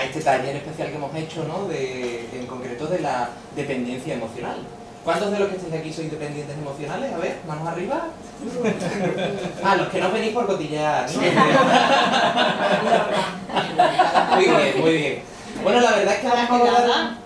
este taller especial que hemos hecho, ¿no? En concreto de la dependencia emocional. ¿Cuántos de los que estáis aquí sois dependientes emocionales? A ver, manos arriba. Los que no venís por cotillear, ¿no? Muy bien, muy bien. Bueno, la verdad es que vamos a abordar...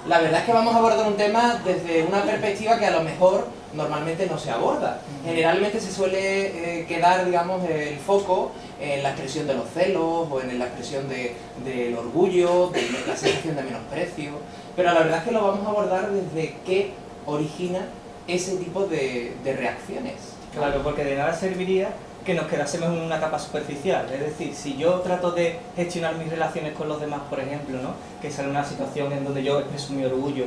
La verdad es que vamos a abordar un tema desde una perspectiva que a lo mejor normalmente no se aborda. Generalmente se suele quedar, digamos, el foco en la expresión de los celos o en la expresión del orgullo, de la sensación de menosprecio, pero la verdad es que lo vamos a abordar desde qué origina ese tipo de reacciones. Claro, porque de nada serviría que nos quedásemos en una capa superficial. Es decir, si yo trato de gestionar mis relaciones con los demás, por ejemplo, ¿no? Que sale una situación en donde yo expreso mi orgullo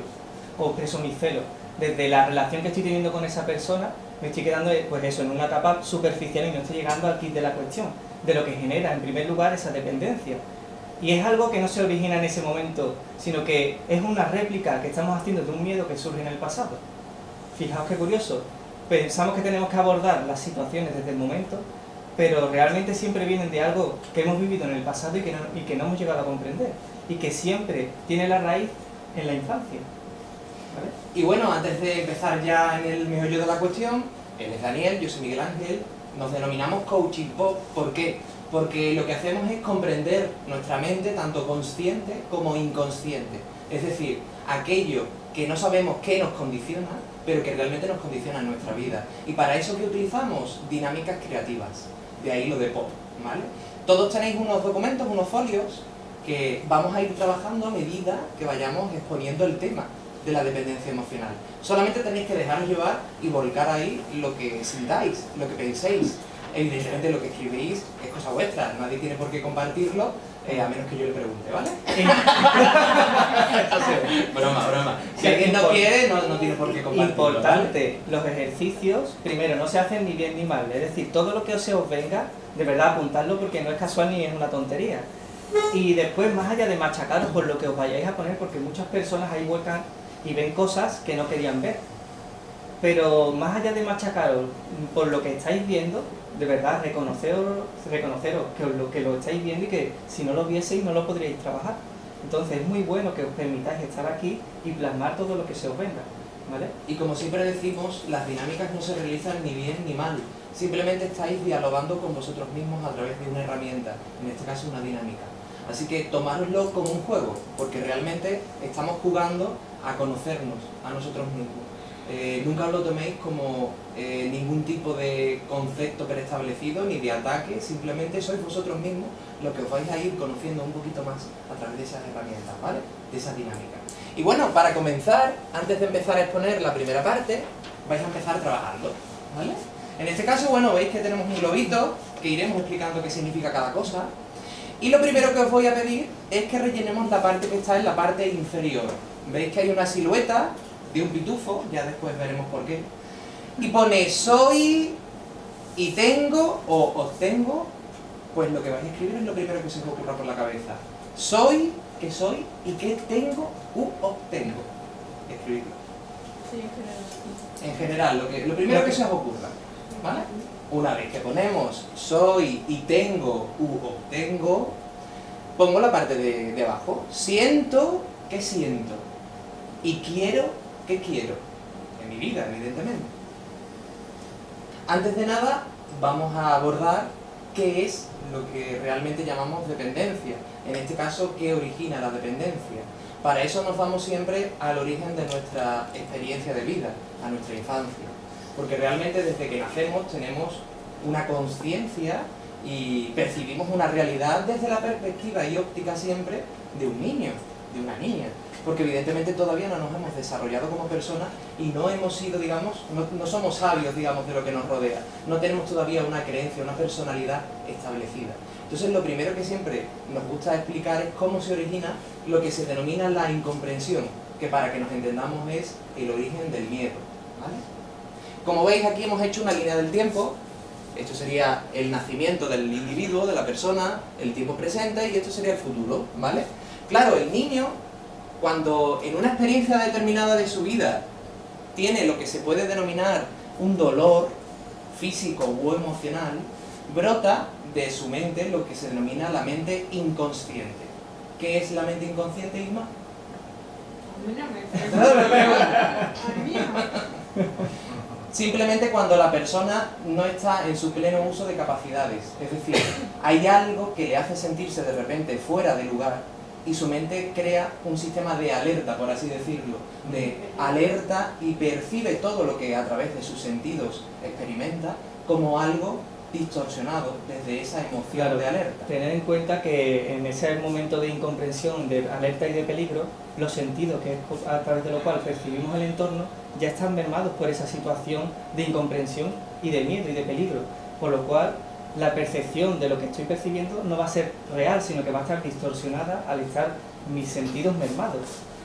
o expreso mis celos, desde la relación que estoy teniendo con esa persona, me estoy quedando, pues eso, en una capa superficial y no estoy llegando al kit de la cuestión, de lo que genera, en primer lugar, esa dependencia. Y es algo que no se origina en ese momento, sino que es una réplica que estamos haciendo de un miedo que surge en el pasado. Fijaos qué curioso. Pensamos que tenemos que abordar las situaciones desde el momento, pero realmente siempre vienen de algo que hemos vivido en el pasado y que no hemos llegado a comprender, y que siempre tiene la raíz en la infancia. ¿Vale? Y bueno, antes de empezar ya en el meollo de la cuestión, él es Daniel, yo soy Miguel Ángel, nos denominamos Coaching Pop. ¿Por qué? Porque lo que hacemos es comprender nuestra mente, tanto consciente como inconsciente. Es decir, aquello que no sabemos qué nos condiciona, pero que realmente nos condiciona en nuestra vida. Y para eso, ¿qué utilizamos? Dinámicas creativas. De ahí lo de pop, ¿vale? Todos tenéis unos documentos, unos folios, que vamos a ir trabajando a medida que vayamos exponiendo el tema de la dependencia emocional. Solamente tenéis que dejaros llevar y volcar ahí lo que sintáis, lo que penséis. Evidentemente lo que escribís es cosa vuestra, nadie tiene por qué compartirlo, a menos que yo le pregunte, ¿vale? Broma. Si alguien no quiere, no tiene por qué compartirlo. Importante, ¿vale? Los ejercicios, primero, no se hacen ni bien ni mal. Es decir, todo lo que se os venga, de verdad apuntadlo porque no es casual ni es una tontería. Y después, más allá de machacaros por lo que os vayáis a poner, porque muchas personas ahí vuelcan y ven cosas que no querían ver. Pero más allá de machacaros por lo que estáis viendo, de verdad, reconoceros que lo estáis viendo y que si no lo vieseis no lo podríais trabajar. Entonces es muy bueno que os permitáis estar aquí y plasmar todo lo que se os venga, ¿vale? Y como siempre decimos, las dinámicas no se realizan ni bien ni mal. Simplemente estáis dialogando con vosotros mismos a través de una herramienta, en este caso una dinámica. Así que tomároslo como un juego, porque realmente estamos jugando a conocernos a nosotros mismos. Nunca os lo toméis como ningún tipo de concepto preestablecido ni de ataque, simplemente sois vosotros mismos los que os vais a ir conociendo un poquito más a través de esas herramientas, ¿vale? De esa dinámica. Y bueno, para comenzar, antes de empezar a exponer la primera parte, vais a empezar trabajando, ¿vale? En este caso, bueno, veis que tenemos un globito que iremos explicando qué significa cada cosa. Y lo primero que os voy a pedir es que rellenemos la parte que está en la parte inferior. Veis que hay una silueta de un pitufo, ya después veremos por qué, y pone soy y tengo o obtengo, pues lo que vais a escribir es lo primero que se os ocurra por la cabeza. Soy, ¿qué soy? ¿Y qué tengo u obtengo? Escribirlo. Sí, en general. En general, lo primero que se os ocurra, ¿vale? Una vez que ponemos soy y tengo u obtengo, pongo la parte de abajo. Siento, ¿qué siento? Y quiero, ¿qué quiero? En mi vida, evidentemente. Antes de nada, vamos a abordar qué es lo que realmente llamamos dependencia. En este caso, ¿qué origina la dependencia? Para eso nos vamos siempre al origen de nuestra experiencia de vida, a nuestra infancia. Porque realmente desde que nacemos tenemos una conciencia y percibimos una realidad desde la perspectiva y óptica siempre de un niño, de una niña. Porque evidentemente todavía no nos hemos desarrollado como personas y no hemos sido, digamos, no somos sabios, digamos, de lo que nos rodea. No tenemos todavía una creencia, una personalidad establecida. Entonces lo primero que siempre nos gusta explicar es cómo se origina lo que se denomina la incomprensión, que para que nos entendamos es el origen del miedo, ¿vale? Como veis, aquí hemos hecho una línea del tiempo. Esto sería el nacimiento del individuo, de la persona, el tiempo presente, y esto sería el futuro, ¿vale? Claro, el niño, cuando en una experiencia determinada de su vida tiene lo que se puede denominar un dolor físico u emocional, brota de su mente lo que se denomina la mente inconsciente. ¿Qué es la mente inconsciente, Isma? A mí no me pregunta. A mí no. Simplemente cuando la persona no está en su pleno uso de capacidades. Es decir, hay algo que le hace sentirse de repente fuera de lugar y su mente crea un sistema de alerta, por así decirlo, de alerta y percibe todo lo que a través de sus sentidos experimenta como algo distorsionado desde esa emoción Claro, de alerta. tener en cuenta que en ese momento de incomprensión, de alerta y de peligro, los sentidos, que es a través de lo cual percibimos el entorno, ya están mermados por esa situación de incomprensión y de miedo y de peligro, por lo cual la percepción de lo que estoy percibiendo no va a ser real, sino que va a estar distorsionada al estar mis sentidos mermados.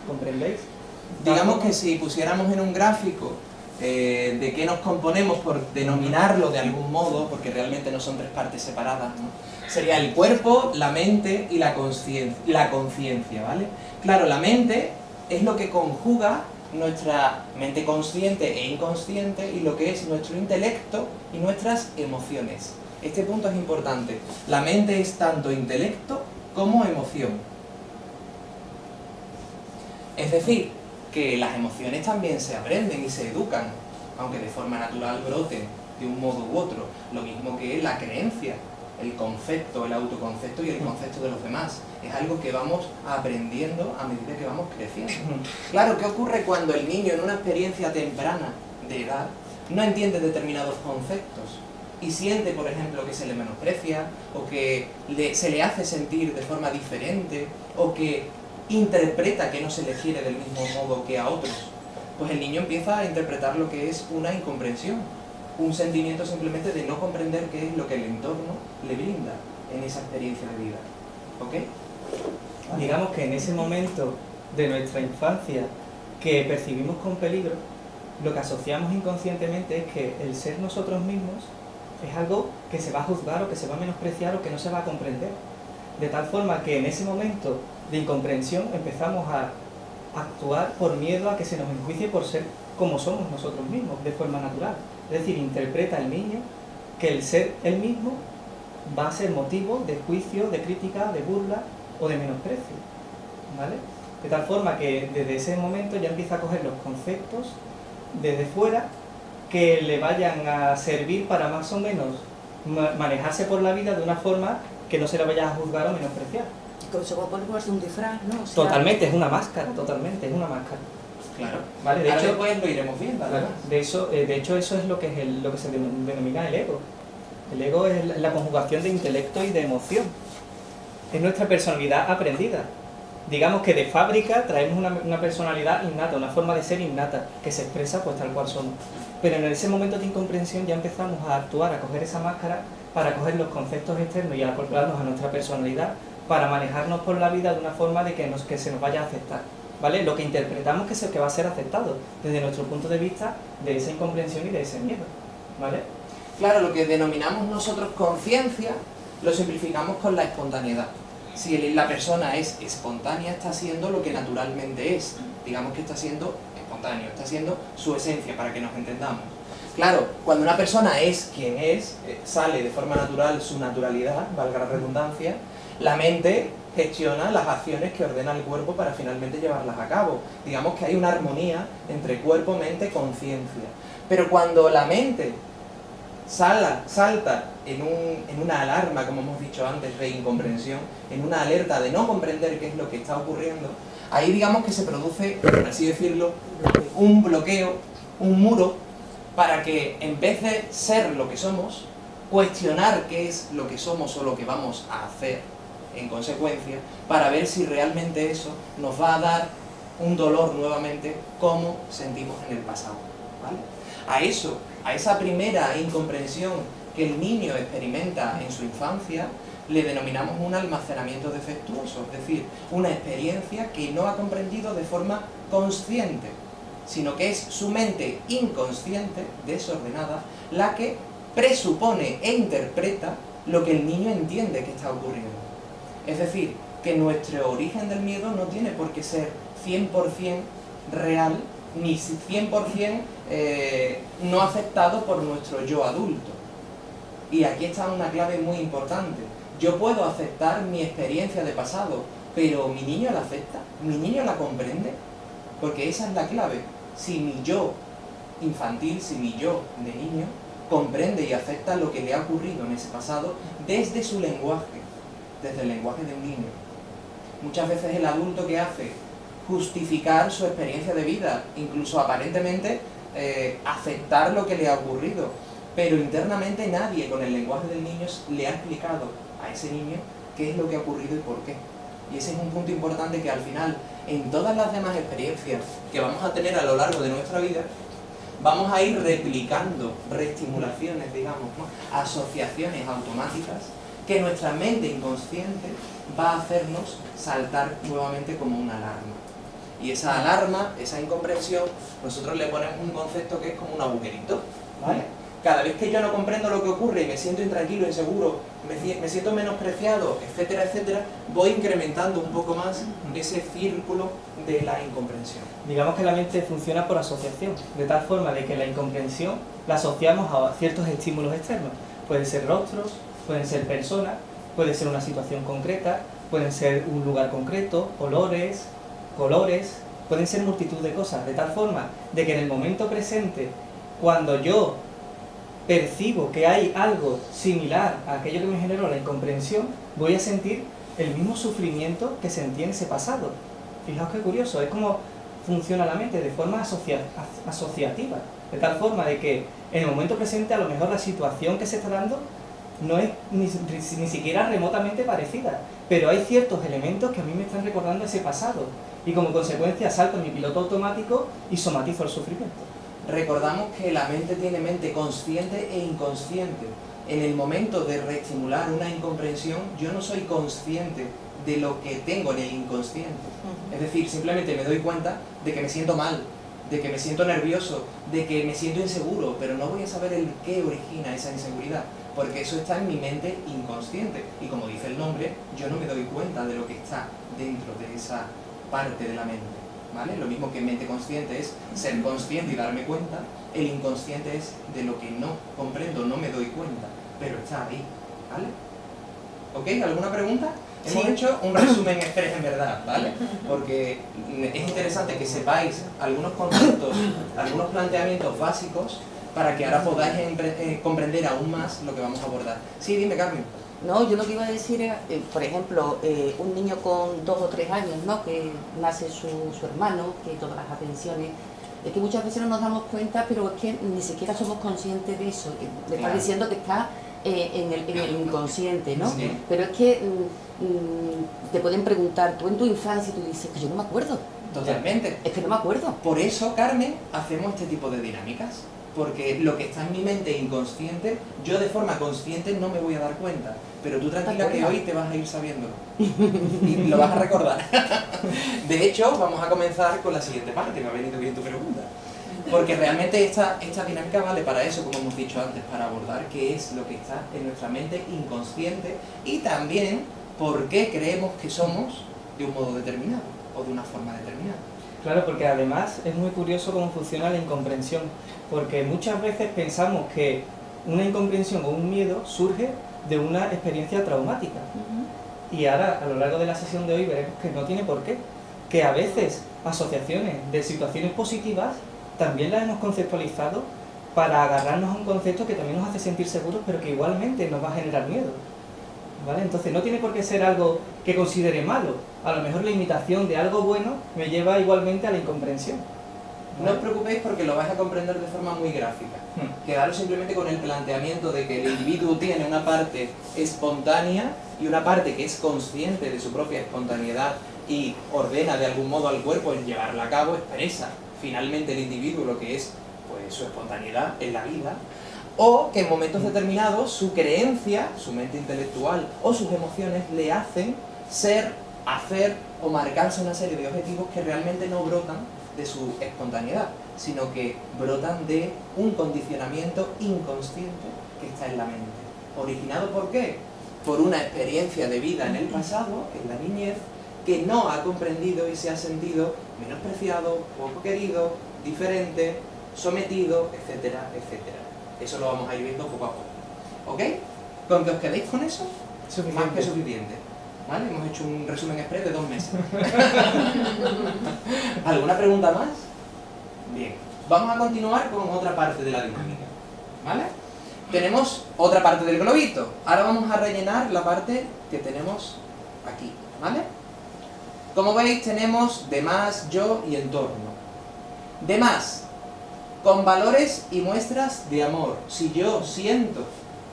¿Comprendéis? Digamos que si pusiéramos en un gráfico de qué nos componemos, por denominarlo de algún modo, porque realmente no son tres partes separadas, ¿no? Sería el cuerpo, la mente y la conciencia, ¿vale? Claro, la mente es lo que conjuga nuestra mente consciente e inconsciente y lo que es nuestro intelecto y nuestras emociones. Este punto es importante. La mente es tanto intelecto como emoción. Es decir, que las emociones también se aprenden y se educan, aunque de forma natural broten de un modo u otro. Lo mismo que la creencia, el concepto, el autoconcepto y el concepto de los demás. Es algo que vamos aprendiendo a medida que vamos creciendo. Claro, ¿qué ocurre cuando el niño en una experiencia temprana de edad no entiende determinados conceptos y siente, por ejemplo, que se le menosprecia o que se le hace sentir de forma diferente o que interpreta que no se le quiere del mismo modo que a otros? Pues el niño empieza a interpretar lo que es una incomprensión, un sentimiento simplemente de no comprender qué es lo que el entorno le brinda en esa experiencia de vida. ¿Ok? Digamos que en ese momento de nuestra infancia que percibimos con peligro, lo que asociamos inconscientemente es que el ser nosotros mismos es algo que se va a juzgar o que se va a menospreciar o que no se va a comprender. De tal forma que en ese momento de incomprensión empezamos a actuar por miedo a que se nos enjuicie por ser como somos nosotros mismos, de forma natural. Es decir, interpreta el niño que el ser él mismo va a ser motivo de juicio, de crítica, de burla o de menosprecio, ¿vale? De tal forma que desde ese momento ya empieza a coger los conceptos desde fuera que le vayan a servir para más o menos manejarse por la vida de una forma que no se le vaya a juzgar o menospreciar. Como se va a poner un disfraz, ¿no? O sea, Totalmente, es una máscara, totalmente, es una máscara. Claro. Vale, de Ahora hecho, después lo iremos viendo, claro, además. de hecho eso es lo que lo que se denomina el ego. El ego es la conjugación de intelecto y de emoción. Es nuestra personalidad aprendida. Digamos que de fábrica traemos una personalidad innata, una forma de ser innata, que se expresa pues tal cual somos. Pero en ese momento de incomprensión ya empezamos a actuar, a coger esa máscara para coger los conceptos externos y acoplarnos a nuestra personalidad para manejarnos por la vida de una forma de que se nos vaya a aceptar, ¿vale? Lo que interpretamos que va a ser aceptado desde nuestro punto de vista de esa incomprensión y de ese miedo, ¿vale? Claro, lo que denominamos nosotros conciencia lo simplificamos con la espontaneidad. Si la persona es espontánea, está siendo lo que naturalmente es. Digamos que está siendo espontáneo, está siendo su esencia, para que nos entendamos. Claro, cuando una persona es quien es, sale de forma natural su naturalidad, valga la redundancia, la mente gestiona las acciones que ordena el cuerpo para finalmente llevarlas a cabo. Digamos que hay una armonía entre cuerpo, mente, conciencia. Pero cuando la mente salta en una alarma, como hemos dicho antes, de incomprensión, en una alerta de no comprender qué es lo que está ocurriendo, ahí digamos que se produce, por así decirlo, un bloqueo, un muro, para que en vez de ser lo que somos, cuestionar qué es lo que somos o lo que vamos a hacer en consecuencia, para ver si realmente eso nos va a dar un dolor nuevamente como sentimos en el pasado, ¿vale? A esa primera incomprensión que el niño experimenta en su infancia, le denominamos un almacenamiento defectuoso, es decir, una experiencia que no ha comprendido de forma consciente, sino que es su mente inconsciente, desordenada, la que presupone e interpreta lo que el niño entiende que está ocurriendo. Es decir, que nuestro origen del miedo no tiene por qué ser 100% real, ni 100% no aceptado por nuestro yo adulto. Y aquí está una clave muy importante. Yo puedo aceptar mi experiencia de pasado, pero ¿mi niño la acepta? ¿Mi niño la comprende? Porque esa es la clave. Si mi yo infantil, si mi yo de niño comprende y acepta lo que le ha ocurrido en ese pasado desde su lenguaje, desde el lenguaje de un niño. Muchas veces el adulto, ¿qué hace? Justificar su experiencia de vida, incluso aparentemente aceptar lo que le ha ocurrido, pero internamente nadie con el lenguaje del niño le ha explicado a ese niño qué es lo que ha ocurrido y por qué. Y ese es un punto importante que al final, en todas las demás experiencias que vamos a tener a lo largo de nuestra vida, vamos a ir replicando reestimulaciones, digamos, ¿no? Asociaciones automáticas que nuestra mente inconsciente va a hacernos saltar nuevamente como una alarma. Y esa alarma, esa incomprensión, nosotros le ponemos un concepto que es como un agujerito, ¿vale? Cada vez que yo no comprendo lo que ocurre y me siento intranquilo, inseguro, me siento menospreciado, etcétera, etcétera, voy incrementando un poco más ese círculo de la incomprensión. Digamos que la mente funciona por asociación, de tal forma de que la incomprensión la asociamos a ciertos estímulos externos. Pueden ser rostros, pueden ser personas, puede ser una situación concreta, pueden ser un lugar concreto, olores, colores, pueden ser multitud de cosas, de tal forma de que en el momento presente, cuando yo percibo que hay algo similar a aquello que me generó la incomprensión, voy a sentir el mismo sufrimiento que sentí en ese pasado. Fijaos qué curioso, es como funciona la mente de forma asociativa, de tal forma de que en el momento presente a lo mejor la situación que se está dando no es ni siquiera remotamente parecida, pero hay ciertos elementos que a mí me están recordando ese pasado y como consecuencia salto en mi piloto automático y somatizo el sufrimiento. Recordamos que la mente tiene mente consciente e inconsciente. En el momento de reestimular una incomprensión, yo no soy consciente de lo que tengo en el inconsciente. Es decir, simplemente me doy cuenta de que me siento mal, de que me siento nervioso, de que me siento inseguro, pero no voy a saber el qué origina esa inseguridad, porque eso está en mi mente inconsciente. Y como dice el nombre, yo no me doy cuenta de lo que está dentro de esa parte de la mente. ¿Vale? Lo mismo que mente consciente es ser consciente y darme cuenta, el inconsciente es de lo que no comprendo, no me doy cuenta, pero está ahí, ¿vale? ¿Ok? ¿Alguna pregunta? Hemos hecho un resumen express en verdad, ¿vale? Porque es interesante que sepáis algunos conceptos, algunos planteamientos básicos para que ahora podáis comprender aún más lo que vamos a abordar. Sí, dime, Carmen. No, yo lo que iba a decir era, por ejemplo, un niño con 2 o 3 años, ¿no? Que nace su hermano, que todas las atenciones, es que muchas veces no nos damos cuenta, pero es que ni siquiera somos conscientes de eso. Le está diciendo que está en el inconsciente, ¿no? Sí. Pero es que te pueden preguntar, tú en tu infancia, tú dices, que yo no me acuerdo. Totalmente. Es que no me acuerdo. Por eso, Carmen, hacemos este tipo de dinámicas. Porque lo que está en mi mente inconsciente, yo de forma consciente no me voy a dar cuenta. Pero tú tranquila que hoy te vas a ir sabiéndolo. Y lo vas a recordar. De hecho, vamos a comenzar con la siguiente parte, me ha venido bien tu pregunta. Porque realmente esta dinámica vale para eso, como hemos dicho antes, para abordar qué es lo que está en nuestra mente inconsciente y también por qué creemos que somos de un modo determinado o de una forma determinada. Claro, porque además es muy curioso cómo funciona la incomprensión, porque muchas veces pensamos que una incomprensión o un miedo surge de una experiencia traumática. Y ahora, a lo largo de la sesión de hoy, veremos que no tiene por qué. Que a veces asociaciones de situaciones positivas también las hemos conceptualizado para agarrarnos a un concepto que también nos hace sentir seguros, pero que igualmente nos va a generar miedo. ¿Vale? Entonces no tiene por qué ser algo que considere malo. A lo mejor la imitación de algo bueno me lleva igualmente a la incomprensión. No os preocupéis porque lo vais a comprender de forma muy gráfica. Quedaros simplemente con el planteamiento de que el individuo tiene una parte espontánea y una parte que es consciente de su propia espontaneidad y ordena de algún modo al cuerpo en llevarla a cabo, expresa finalmente el individuo lo que es pues, su espontaneidad en la vida, o que en momentos determinados su creencia, su mente intelectual o sus emociones le hacen ser, hacer o marcarse una serie de objetivos que realmente no brotan de su espontaneidad, sino que brotan de un condicionamiento inconsciente que está en la mente. ¿Originado por qué? Por una experiencia de vida en el pasado, en la niñez, que no ha comprendido y se ha sentido menospreciado, poco querido, diferente, sometido, etcétera, etcétera. Eso lo vamos a ir viendo poco a poco. ¿Ok? Con que os quedéis con eso, más que Suficiente. suficiente. ¿Vale? Hemos hecho un resumen express de 2 meses. ¿Alguna pregunta más? Bien. Vamos a continuar con otra parte de la dinámica. ¿Vale? Tenemos otra parte del globito. Ahora vamos a rellenar la parte que tenemos aquí. ¿Vale? Como veis, tenemos demás, yo y entorno. Demás, con valores y muestras de amor. Si yo siento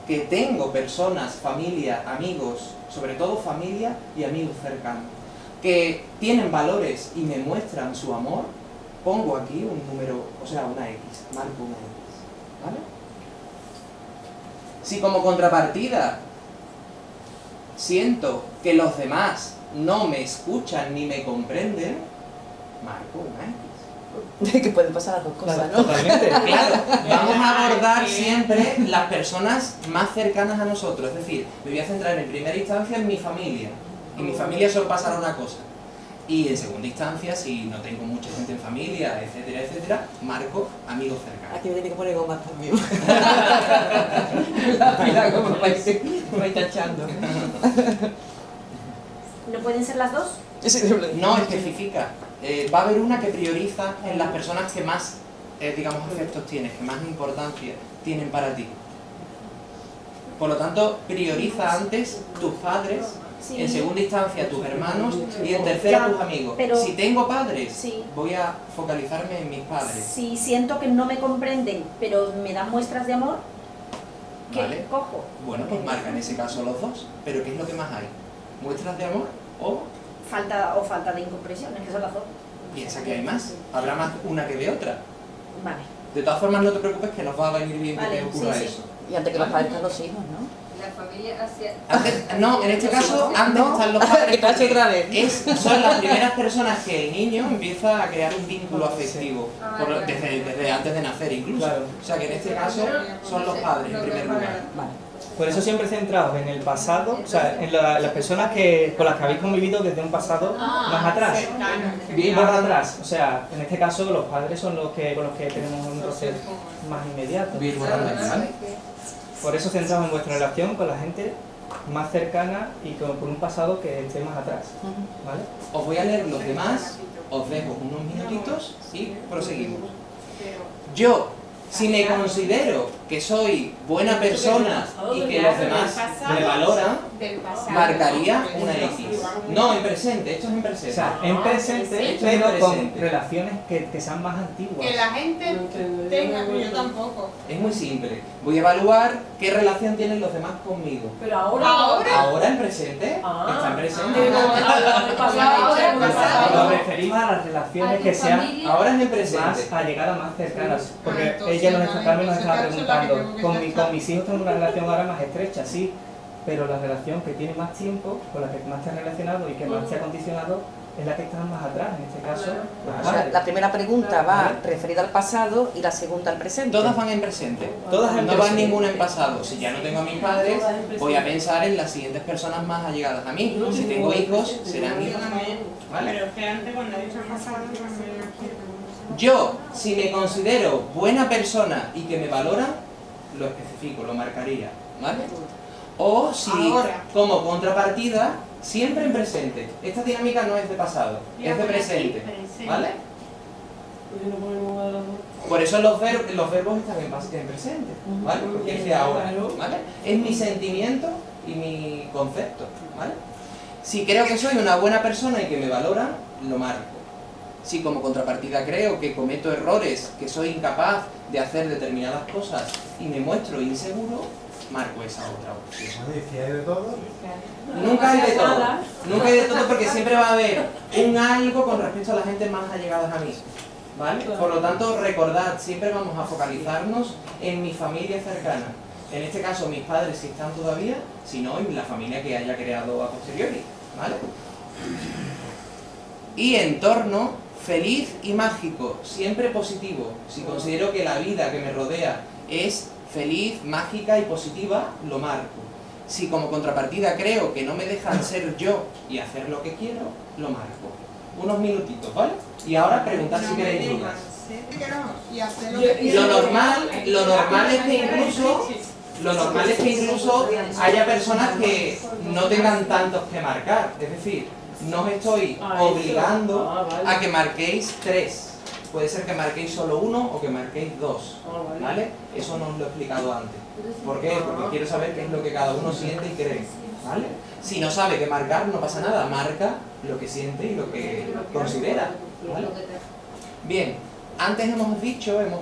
que tengo personas, familia, amigos, sobre todo familia y amigos cercanos, que tienen valores y me muestran su amor, pongo aquí un número, o sea, una X, marco una X, ¿vale? Si como contrapartida siento que los demás no me escuchan ni me comprenden, marco una X. Que pueden pasar las dos cosas, Claro, ¿no? totalmente. Claro, vamos a abordar siempre las personas más cercanas a nosotros, es decir, me voy a centrar en primera instancia en mi familia. En mi familia solo pasará una cosa. Y en segunda instancia, si no tengo mucha gente en familia, etcétera, etcétera, marco amigos cercanos. Aquí me tiene que poner gomas también. La pila como vais tachando. ¿No pueden ser las dos? No especifica. Va a haber una que prioriza en las personas que más, digamos, efectos tienes, que más importancia tienen para ti. Por lo tanto, prioriza antes tus padres, Sí. en segunda instancia tus hermanos y en tercera Ya, tus amigos. pero- Si tengo padres, Sí. voy a focalizarme en mis padres. Si siento que no me comprenden, pero me dan muestras de amor, ¿qué Vale. cojo? Bueno, pues marca en ese caso los dos. Pero ¿qué es lo que más hay? ¿Muestras de amor o Falta de incomprensión, es que son las dos. piensa que hay más? Habrá más una que de otra. Vale. De todas formas, no te preocupes que nos va a venir bien que Vale, te ocurra sí, sí. eso. Y antes que los padres están los hijos, ¿no? La familia hacia... No, en este caso, antes No. están los padres. Que te has hecho otra vez. Son las primeras personas que el niño empieza a crear un vínculo afectivo, desde antes de nacer incluso. Claro. O sea que en este caso son los padres en primer lugar. Vale. Por eso siempre centrados en el pasado, o sea, en las personas con las que habéis convivido desde un pasado más atrás. Más atrás, o sea, en este caso los padres son los que con los que tenemos un roce más inmediato. Voy a ir borrando aquí, ¿vale? Por eso centrados en vuestra relación con la gente más cercana y con un pasado que esté más atrás, ¿vale? Os voy a leer los demás, os dejo unos minutitos y proseguimos. Yo, si me considero que soy buena persona y que los demás me valoran, Del pasado. marcaría una X. No, en presente, esto es en O presente. sea, en presente, Esto es pero con presente. relaciones que sean más antiguas. Que la gente tenga... Yo tampoco. Es muy simple. Voy a evaluar qué relación tienen los demás conmigo. Pero ahora. Ahora en presente, Ah. está en presente. Pero ahora del pasado, Ahora del pasado. Nos referimos a las relaciones que sean Ahora es en más presente. allegadas, más cercanas. Porque entonces, ella vale, Carmen nos estaba entonces, claro, preguntando, eso es la que tengo que con mis hijos tengo una relación ahora más estrecha, sí, pero la relación que tiene más tiempo, con la que más te has relacionado y que más te ha condicionado, es la que está más atrás, en este caso, los O sea, padres. la primera pregunta va referida al pasado y la segunda al presente. Todas van en presente. Todas en No van presente. ninguna en pasado. Si ya no tengo a mis padres, voy a pensar en las siguientes personas más allegadas a mí. Si tengo hijos, serán Yo hijos. también. ¿Vale? Pero es que antes cuando he dicho pasado, también aquí. Yo, si me considero buena persona y que me valoran, lo especifico, lo marcaría. ¿Vale? O si, Ahora. como contrapartida, siempre en presente. Esta dinámica no es de pasado, es de presente. ¿Vale? Por eso los verbos están en presente, ¿vale? Porque es de ahora, ¿vale? Es mi sentimiento y mi concepto, ¿vale? Si creo que soy una buena persona y que me valoran, lo marco. Si como contrapartida creo que cometo errores, que soy incapaz de hacer determinadas cosas y me muestro inseguro, marco esa otra opción. Bueno, ¿y si hay de todo? Nunca hay de todo. Nunca hay de todo porque siempre va a haber un algo con respecto a la gente más allegadas a mí. ¿Vale? Por lo tanto, recordad, siempre vamos a focalizarnos en mi familia cercana. En este caso, mis padres si están todavía, si no, en la familia que haya creado a posteriori. ¿Vale? Y entorno feliz y mágico, siempre positivo. Si considero que la vida que me rodea es feliz, mágica y positiva, lo marco. Si como contrapartida creo que no me dejan ser yo y hacer lo que quiero, lo marco. Unos minutitos, ¿vale? Y ahora preguntad si queréis dudas. Y hacer lo que Lo normal es que incluso Lo normal es que incluso haya personas que no tengan tantos que marcar. Es decir, no os estoy obligando a que marquéis 3. Puede ser que marquéis solo 1 o que marquéis 2. ¿Vale? Eso no os lo he explicado antes. ¿Por qué? Porque quiero saber qué es lo que cada uno siente y cree. ¿Vale? Si no sabe qué marcar, no pasa nada. Marca lo que siente y lo que considera. ¿Vale? Bien, antes hemos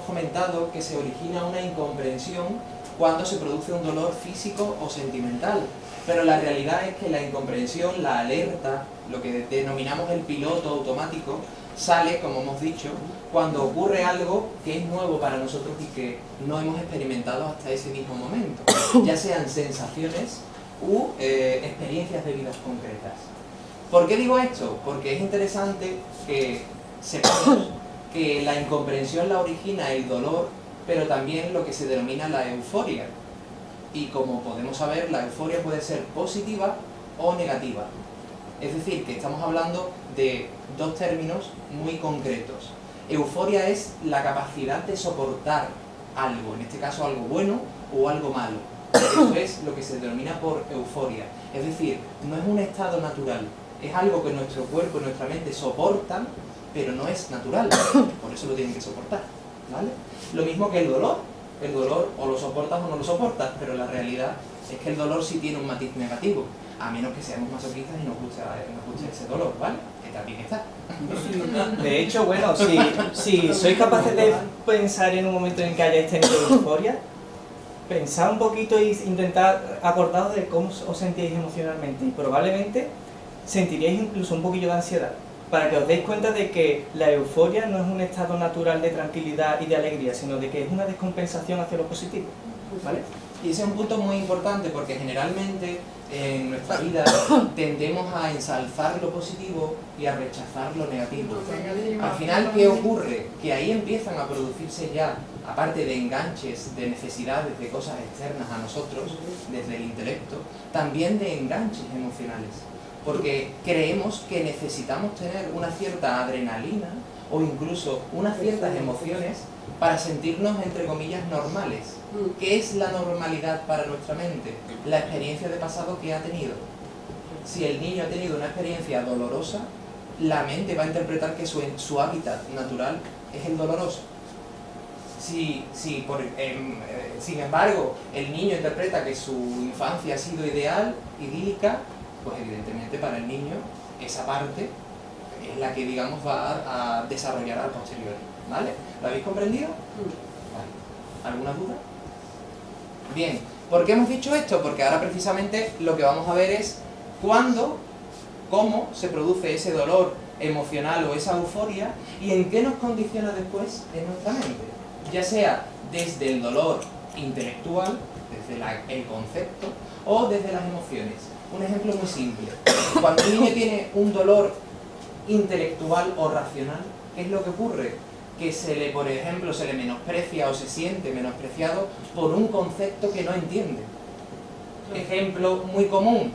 comentado que se origina una incomprensión cuando se produce un dolor físico o sentimental. Pero la realidad es que la incomprensión, la alerta, lo que denominamos el piloto automático, sale, como hemos dicho, cuando ocurre algo que es nuevo para nosotros y que no hemos experimentado hasta ese mismo momento, ya sean sensaciones u experiencias de vidas concretas. ¿Por qué digo esto? Porque es interesante que sepamos que la incomprensión la origina el dolor, pero también lo que se denomina la euforia. Y como podemos saber, la euforia puede ser positiva o negativa. Es decir, que estamos hablando de dos términos muy concretos. Euforia es la capacidad de soportar algo, en este caso algo bueno o algo malo. Eso es lo que se denomina por euforia. Es decir, no es un estado natural, es algo que nuestro cuerpo y nuestra mente soportan, pero no es natural, por eso lo tienen que soportar. ¿Vale? Lo mismo que el dolor o lo soportas o no lo soportas, pero la realidad es que el dolor sí tiene un matiz negativo, a menos que seamos masoquistas y nos guste ese dolor, ¿vale? Que también está. De hecho, bueno, si sois capaces de pensar en un momento en que hayáis tenido euforia, pensad un poquito e intentad acordaros de cómo os sentíais emocionalmente y probablemente sentiríais incluso un poquillo de ansiedad, para que os deis cuenta de que la euforia no es un estado natural de tranquilidad y de alegría, sino de que es una descompensación hacia lo positivo, ¿vale? Y ese es un punto muy importante porque generalmente en nuestra vida tendemos a ensalzar lo positivo y a rechazar lo negativo. Al final, ¿qué ocurre? Que ahí empiezan a producirse ya, aparte de enganches, de necesidades, de cosas externas a nosotros, desde el intelecto, también de enganches emocionales. Porque creemos que necesitamos tener una cierta adrenalina o incluso unas ciertas emociones para sentirnos, entre comillas, normales. ¿Qué es la normalidad para nuestra mente? La experiencia de pasado que ha tenido. Si el niño ha tenido una experiencia dolorosa, la mente va a interpretar que su hábitat natural es el doloroso. Sin embargo, el niño interpreta que su infancia ha sido ideal, idílica, pues evidentemente para el niño esa parte es la que, digamos, va a desarrollar al posterior. ¿Vale? ¿Lo habéis comprendido? Vale. ¿Alguna duda? Bien, ¿por qué hemos dicho esto? Porque ahora precisamente lo que vamos a ver es cómo se produce ese dolor emocional o esa euforia y en qué nos condiciona después en nuestra mente. Ya sea desde el dolor intelectual, desde el concepto o desde las emociones. Un ejemplo muy simple. Cuando un niño tiene un dolor intelectual o racional, ¿qué es lo que ocurre? Que por ejemplo, se le menosprecia o se siente menospreciado por un concepto que no entiende. Ejemplo muy común,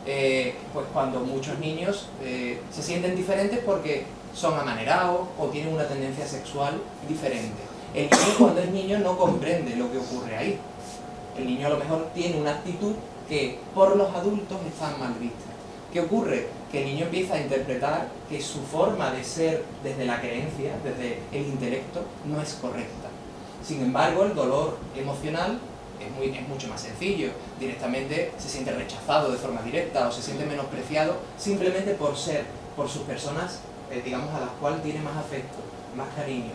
pues cuando muchos niños se sienten diferentes porque son amanerados o tienen una tendencia sexual diferente. El niño, cuando es niño, no comprende lo que ocurre ahí. El niño a lo mejor tiene una actitud que por los adultos está mal vista. ¿Qué ocurre? Que el niño empieza a interpretar que su forma de ser desde la creencia, desde el intelecto, no es correcta. Sin embargo, el dolor emocional es mucho más sencillo. Directamente se siente rechazado de forma directa o se siente menospreciado simplemente por sus personas, digamos, a las cuales tiene más afecto, más cariño.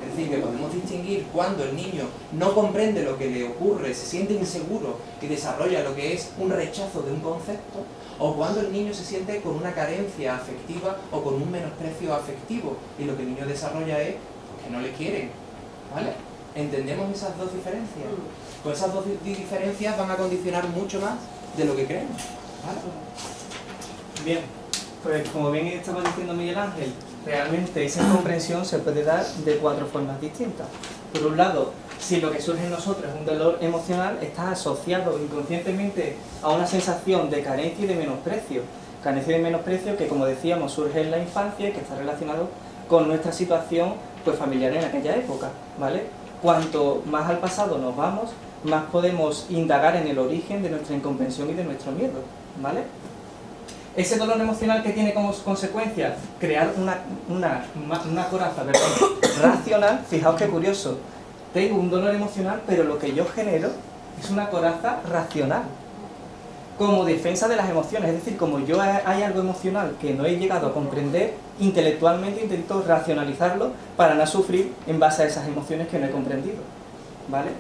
Es decir, que podemos distinguir cuando el niño no comprende lo que le ocurre, se siente inseguro y desarrolla lo que es un rechazo de un concepto, o cuando el niño se siente con una carencia afectiva o con un menosprecio afectivo y lo que el niño desarrolla es que no le quieren. ¿Vale? ¿Entendemos esas dos diferencias? Pues esas dos diferencias van a condicionar mucho más de lo que creemos. ¿Vale? Bien, pues como bien estaba diciendo Miguel Ángel, realmente esa incomprensión se puede dar de 4 formas distintas. Por un lado, si lo que surge en nosotros es un dolor emocional, está asociado inconscientemente a una sensación de carencia y de menosprecio. Carencia y de menosprecio que, como decíamos, surge en la infancia y que está relacionado con nuestra situación pues, familiar en aquella época, ¿vale? Cuanto más al pasado nos vamos, más podemos indagar en el origen de nuestra incomprensión y de nuestro miedo, ¿vale? Ese dolor emocional que tiene como consecuencia crear una coraza, perdón, racional. Fijaos qué curioso, tengo un dolor emocional, pero lo que yo genero es una coraza racional, como defensa de las emociones. Es decir, como yo hay algo emocional que no he llegado a comprender, intelectualmente intento racionalizarlo para no sufrir en base a esas emociones que no he comprendido, ¿vale?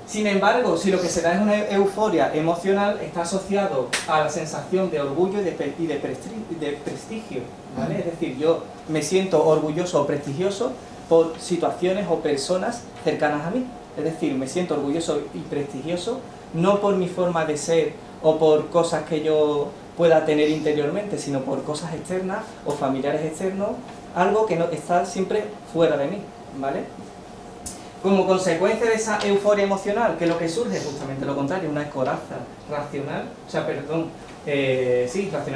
Sin embargo, si lo que se da es una euforia emocional, está asociado a la sensación de orgullo y de prestigio, ¿vale? Es decir, yo me siento orgulloso o prestigioso por situaciones o personas cercanas a mí. Es decir, me siento orgulloso y prestigioso no por mi forma de ser o por cosas que yo pueda tener interiormente, sino por cosas externas o familiares externos, algo que no está siempre fuera de mí, ¿vale? Como consecuencia de esa euforia emocional, ¿qué es lo que surge? Justamente lo contrario, una coraza racional, racional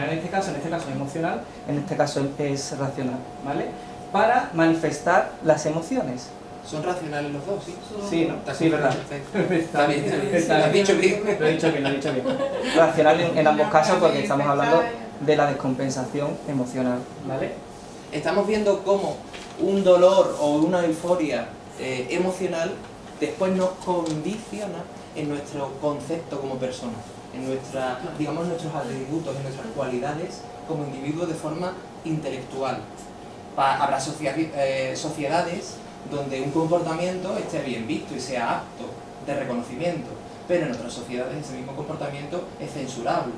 en este caso es emocional, en este caso es racional, ¿vale? Para manifestar las emociones. Son racionales los dos, ¿sí? Sí, ¿no? Sí, verdad. Está bien, lo has dicho bien. Lo he dicho bien. Racional en ambos casos porque estamos hablando de la descompensación emocional, ¿vale? Estamos viendo cómo un dolor o una euforia emocional después nos condiciona en nuestro concepto como persona, en nuestros atributos, en nuestras cualidades como individuos de forma intelectual. Habrá sociedades donde un comportamiento esté bien visto y sea apto de reconocimiento, pero en otras sociedades ese mismo comportamiento es censurable.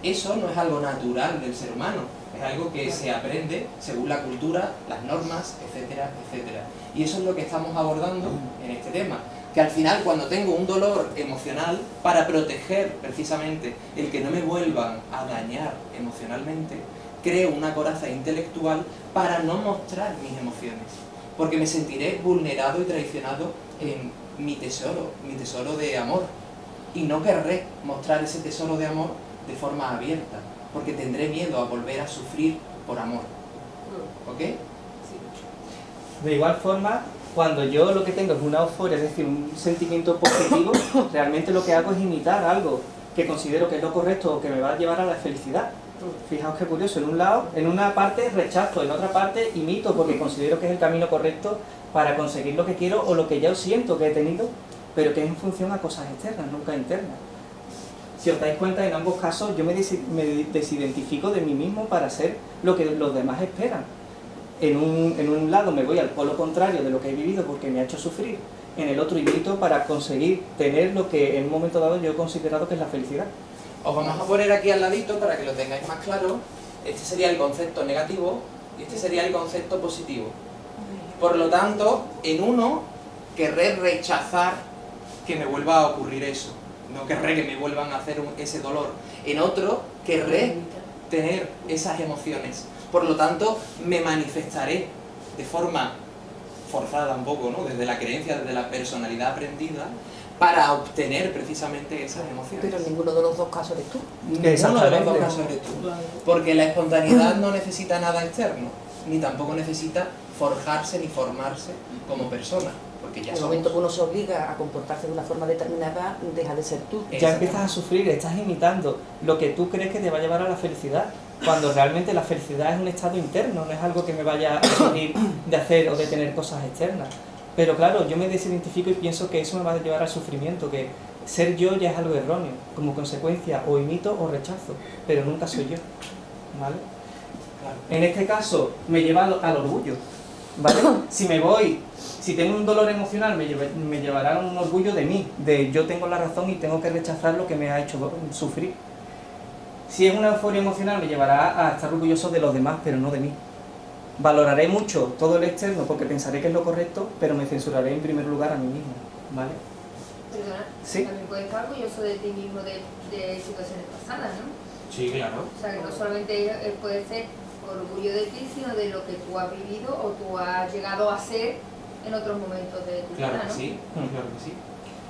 Eso no es algo natural del ser humano, es algo que se aprende según la cultura, las normas, etcétera, etcétera. Y eso es lo que estamos abordando en este tema, que al final cuando tengo un dolor emocional, para proteger precisamente el que no me vuelvan a dañar emocionalmente, creo una coraza intelectual para no mostrar mis emociones, porque me sentiré vulnerado y traicionado en mi tesoro de amor, y no querré mostrar ese tesoro de amor de forma abierta, porque tendré miedo a volver a sufrir por amor. ¿Ok? De igual forma, cuando yo lo que tengo es una euforia, es decir, un sentimiento positivo, realmente lo que hago es imitar algo que considero que es lo correcto o que me va a llevar a la felicidad. Fijaos qué curioso, en una parte rechazo, en otra parte imito porque considero que es el camino correcto para conseguir lo que quiero o lo que ya siento que he tenido, pero que es en función a cosas externas, nunca internas. Si os dais cuenta, en ambos casos yo me desidentifico de mí mismo para ser lo que los demás esperan. En un lado me voy al polo contrario de lo que he vivido porque me ha hecho sufrir, en el otro imito para conseguir tener lo que en un momento dado yo he considerado que es la felicidad. Os vamos a poner aquí al ladito para que lo tengáis más claro. Este sería el concepto negativo y este sería el concepto positivo. Por lo tanto, en uno querré rechazar que me vuelva a ocurrir eso. No querré que me vuelvan a hacer ese dolor. En otro querré tener esas emociones. Por lo tanto, me manifestaré de forma forzada un poco, ¿no? Desde la creencia, desde la personalidad aprendida, para obtener precisamente esas emociones. Pero en ninguno de los dos casos eres tú. Ninguno de los dos casos eres tú. Porque la espontaneidad no necesita nada externo, ni tampoco necesita forjarse ni formarse como persona. Porque ya En el somos. momento que uno se obliga a comportarse de una forma determinada, deja de ser tú. Ya empiezas a sufrir, estás imitando lo que tú crees que te va a llevar a la felicidad, cuando realmente la felicidad es un estado interno, no es algo que me vaya a salir de hacer o de tener cosas externas. Pero claro, yo me desidentifico y pienso que eso me va a llevar al sufrimiento, que ser yo ya es algo erróneo, como consecuencia o imito o rechazo, pero nunca soy yo, ¿vale? Claro. En este caso me lleva al orgullo, ¿vale? Si tengo un dolor emocional me llevará a un orgullo de mí, de yo tengo la razón y tengo que rechazar lo que me ha hecho sufrir. Si es una euforia emocional me llevará a estar orgulloso de los demás, pero no de mí. Valoraré mucho todo el externo porque pensaré que es lo correcto, pero me censuraré en primer lugar a mí mismo, ¿vale? Perdona, Sí. también puedes estar orgulloso de ti mismo de situaciones pasadas, ¿no? Sí, claro. O sea, que no solamente puede ser orgullo de ti, sino de lo que tú has vivido o tú has llegado a ser en otros momentos de tu Claro vida, que ¿no? sí, claro que sí.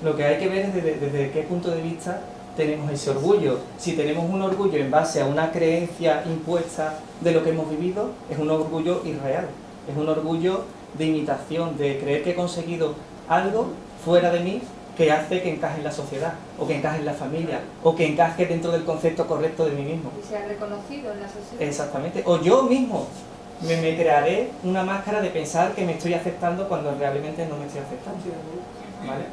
Lo que hay que ver es desde qué punto de vista tenemos ese orgullo. Si tenemos un orgullo en base a una creencia impuesta de lo que hemos vivido, es un orgullo irreal. Es un orgullo de imitación, de creer que he conseguido algo fuera de mí que hace que encaje en la sociedad, o que encaje en la familia, o que encaje dentro del concepto correcto de mí mismo. Y sea reconocido en la sociedad. Exactamente. O yo mismo me crearé una máscara de pensar que me estoy aceptando cuando realmente no me estoy aceptando. ¿Vale?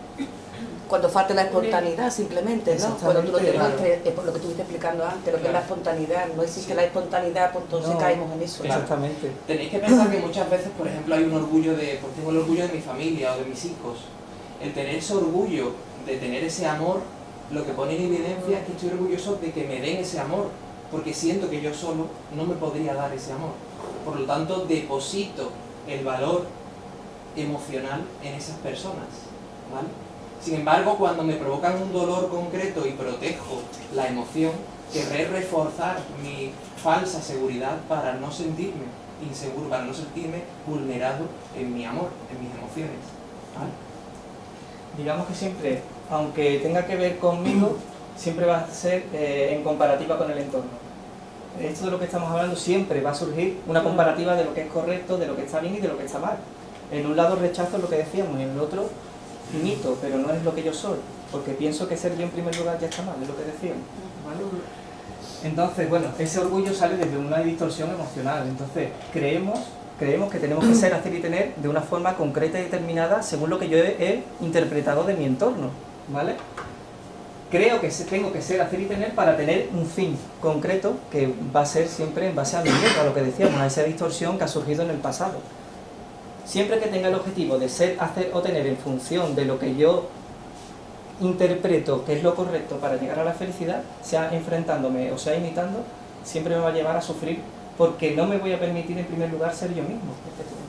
Cuando falte la espontaneidad, simplemente, ¿no? Cuando tú lo Exactamente, demuestres, por lo que estuviste explicando antes, lo que es la espontaneidad. No existe la espontaneidad, pues entonces No, caemos en eso. claro. Exactamente. Tenéis que pensar que muchas veces, por ejemplo, hay un orgullo de, pues tengo el orgullo de mi familia o de mis hijos. El tener ese orgullo de tener ese amor, lo que pone en evidencia es que estoy orgulloso de que me den ese amor, porque siento que yo solo no me podría dar ese amor. Por lo tanto, deposito el valor emocional en esas personas, ¿vale? Sin embargo, cuando me provocan un dolor concreto y protejo la emoción, querré reforzar mi falsa seguridad para no sentirme inseguro, para no sentirme vulnerado en mi amor, en mis emociones, ¿vale? Digamos que siempre, aunque tenga que ver conmigo, siempre va a ser en comparativa con el entorno. Esto de lo que estamos hablando siempre va a surgir una comparativa de lo que es correcto, de lo que está bien y de lo que está mal. En un lado rechazo lo que decíamos, y en el otro imito, pero no es lo que yo soy, porque pienso que ser yo en primer lugar ya está mal, es lo que decíamos, ¿vale? Entonces, bueno, ese orgullo sale desde una distorsión emocional. Entonces, creemos que tenemos que ser, hacer y tener de una forma concreta y determinada según lo que yo he interpretado de mi entorno, ¿vale? Creo que tengo que ser, hacer y tener para tener un fin concreto que va a ser siempre en base a mi miedo, a lo que decíamos, a esa distorsión que ha surgido en el pasado. Siempre que tenga el objetivo de ser, hacer o tener en función de lo que yo interpreto que es lo correcto para llegar a la felicidad, sea enfrentándome o sea imitando, siempre me va a llevar a sufrir porque no me voy a permitir en primer lugar ser yo mismo.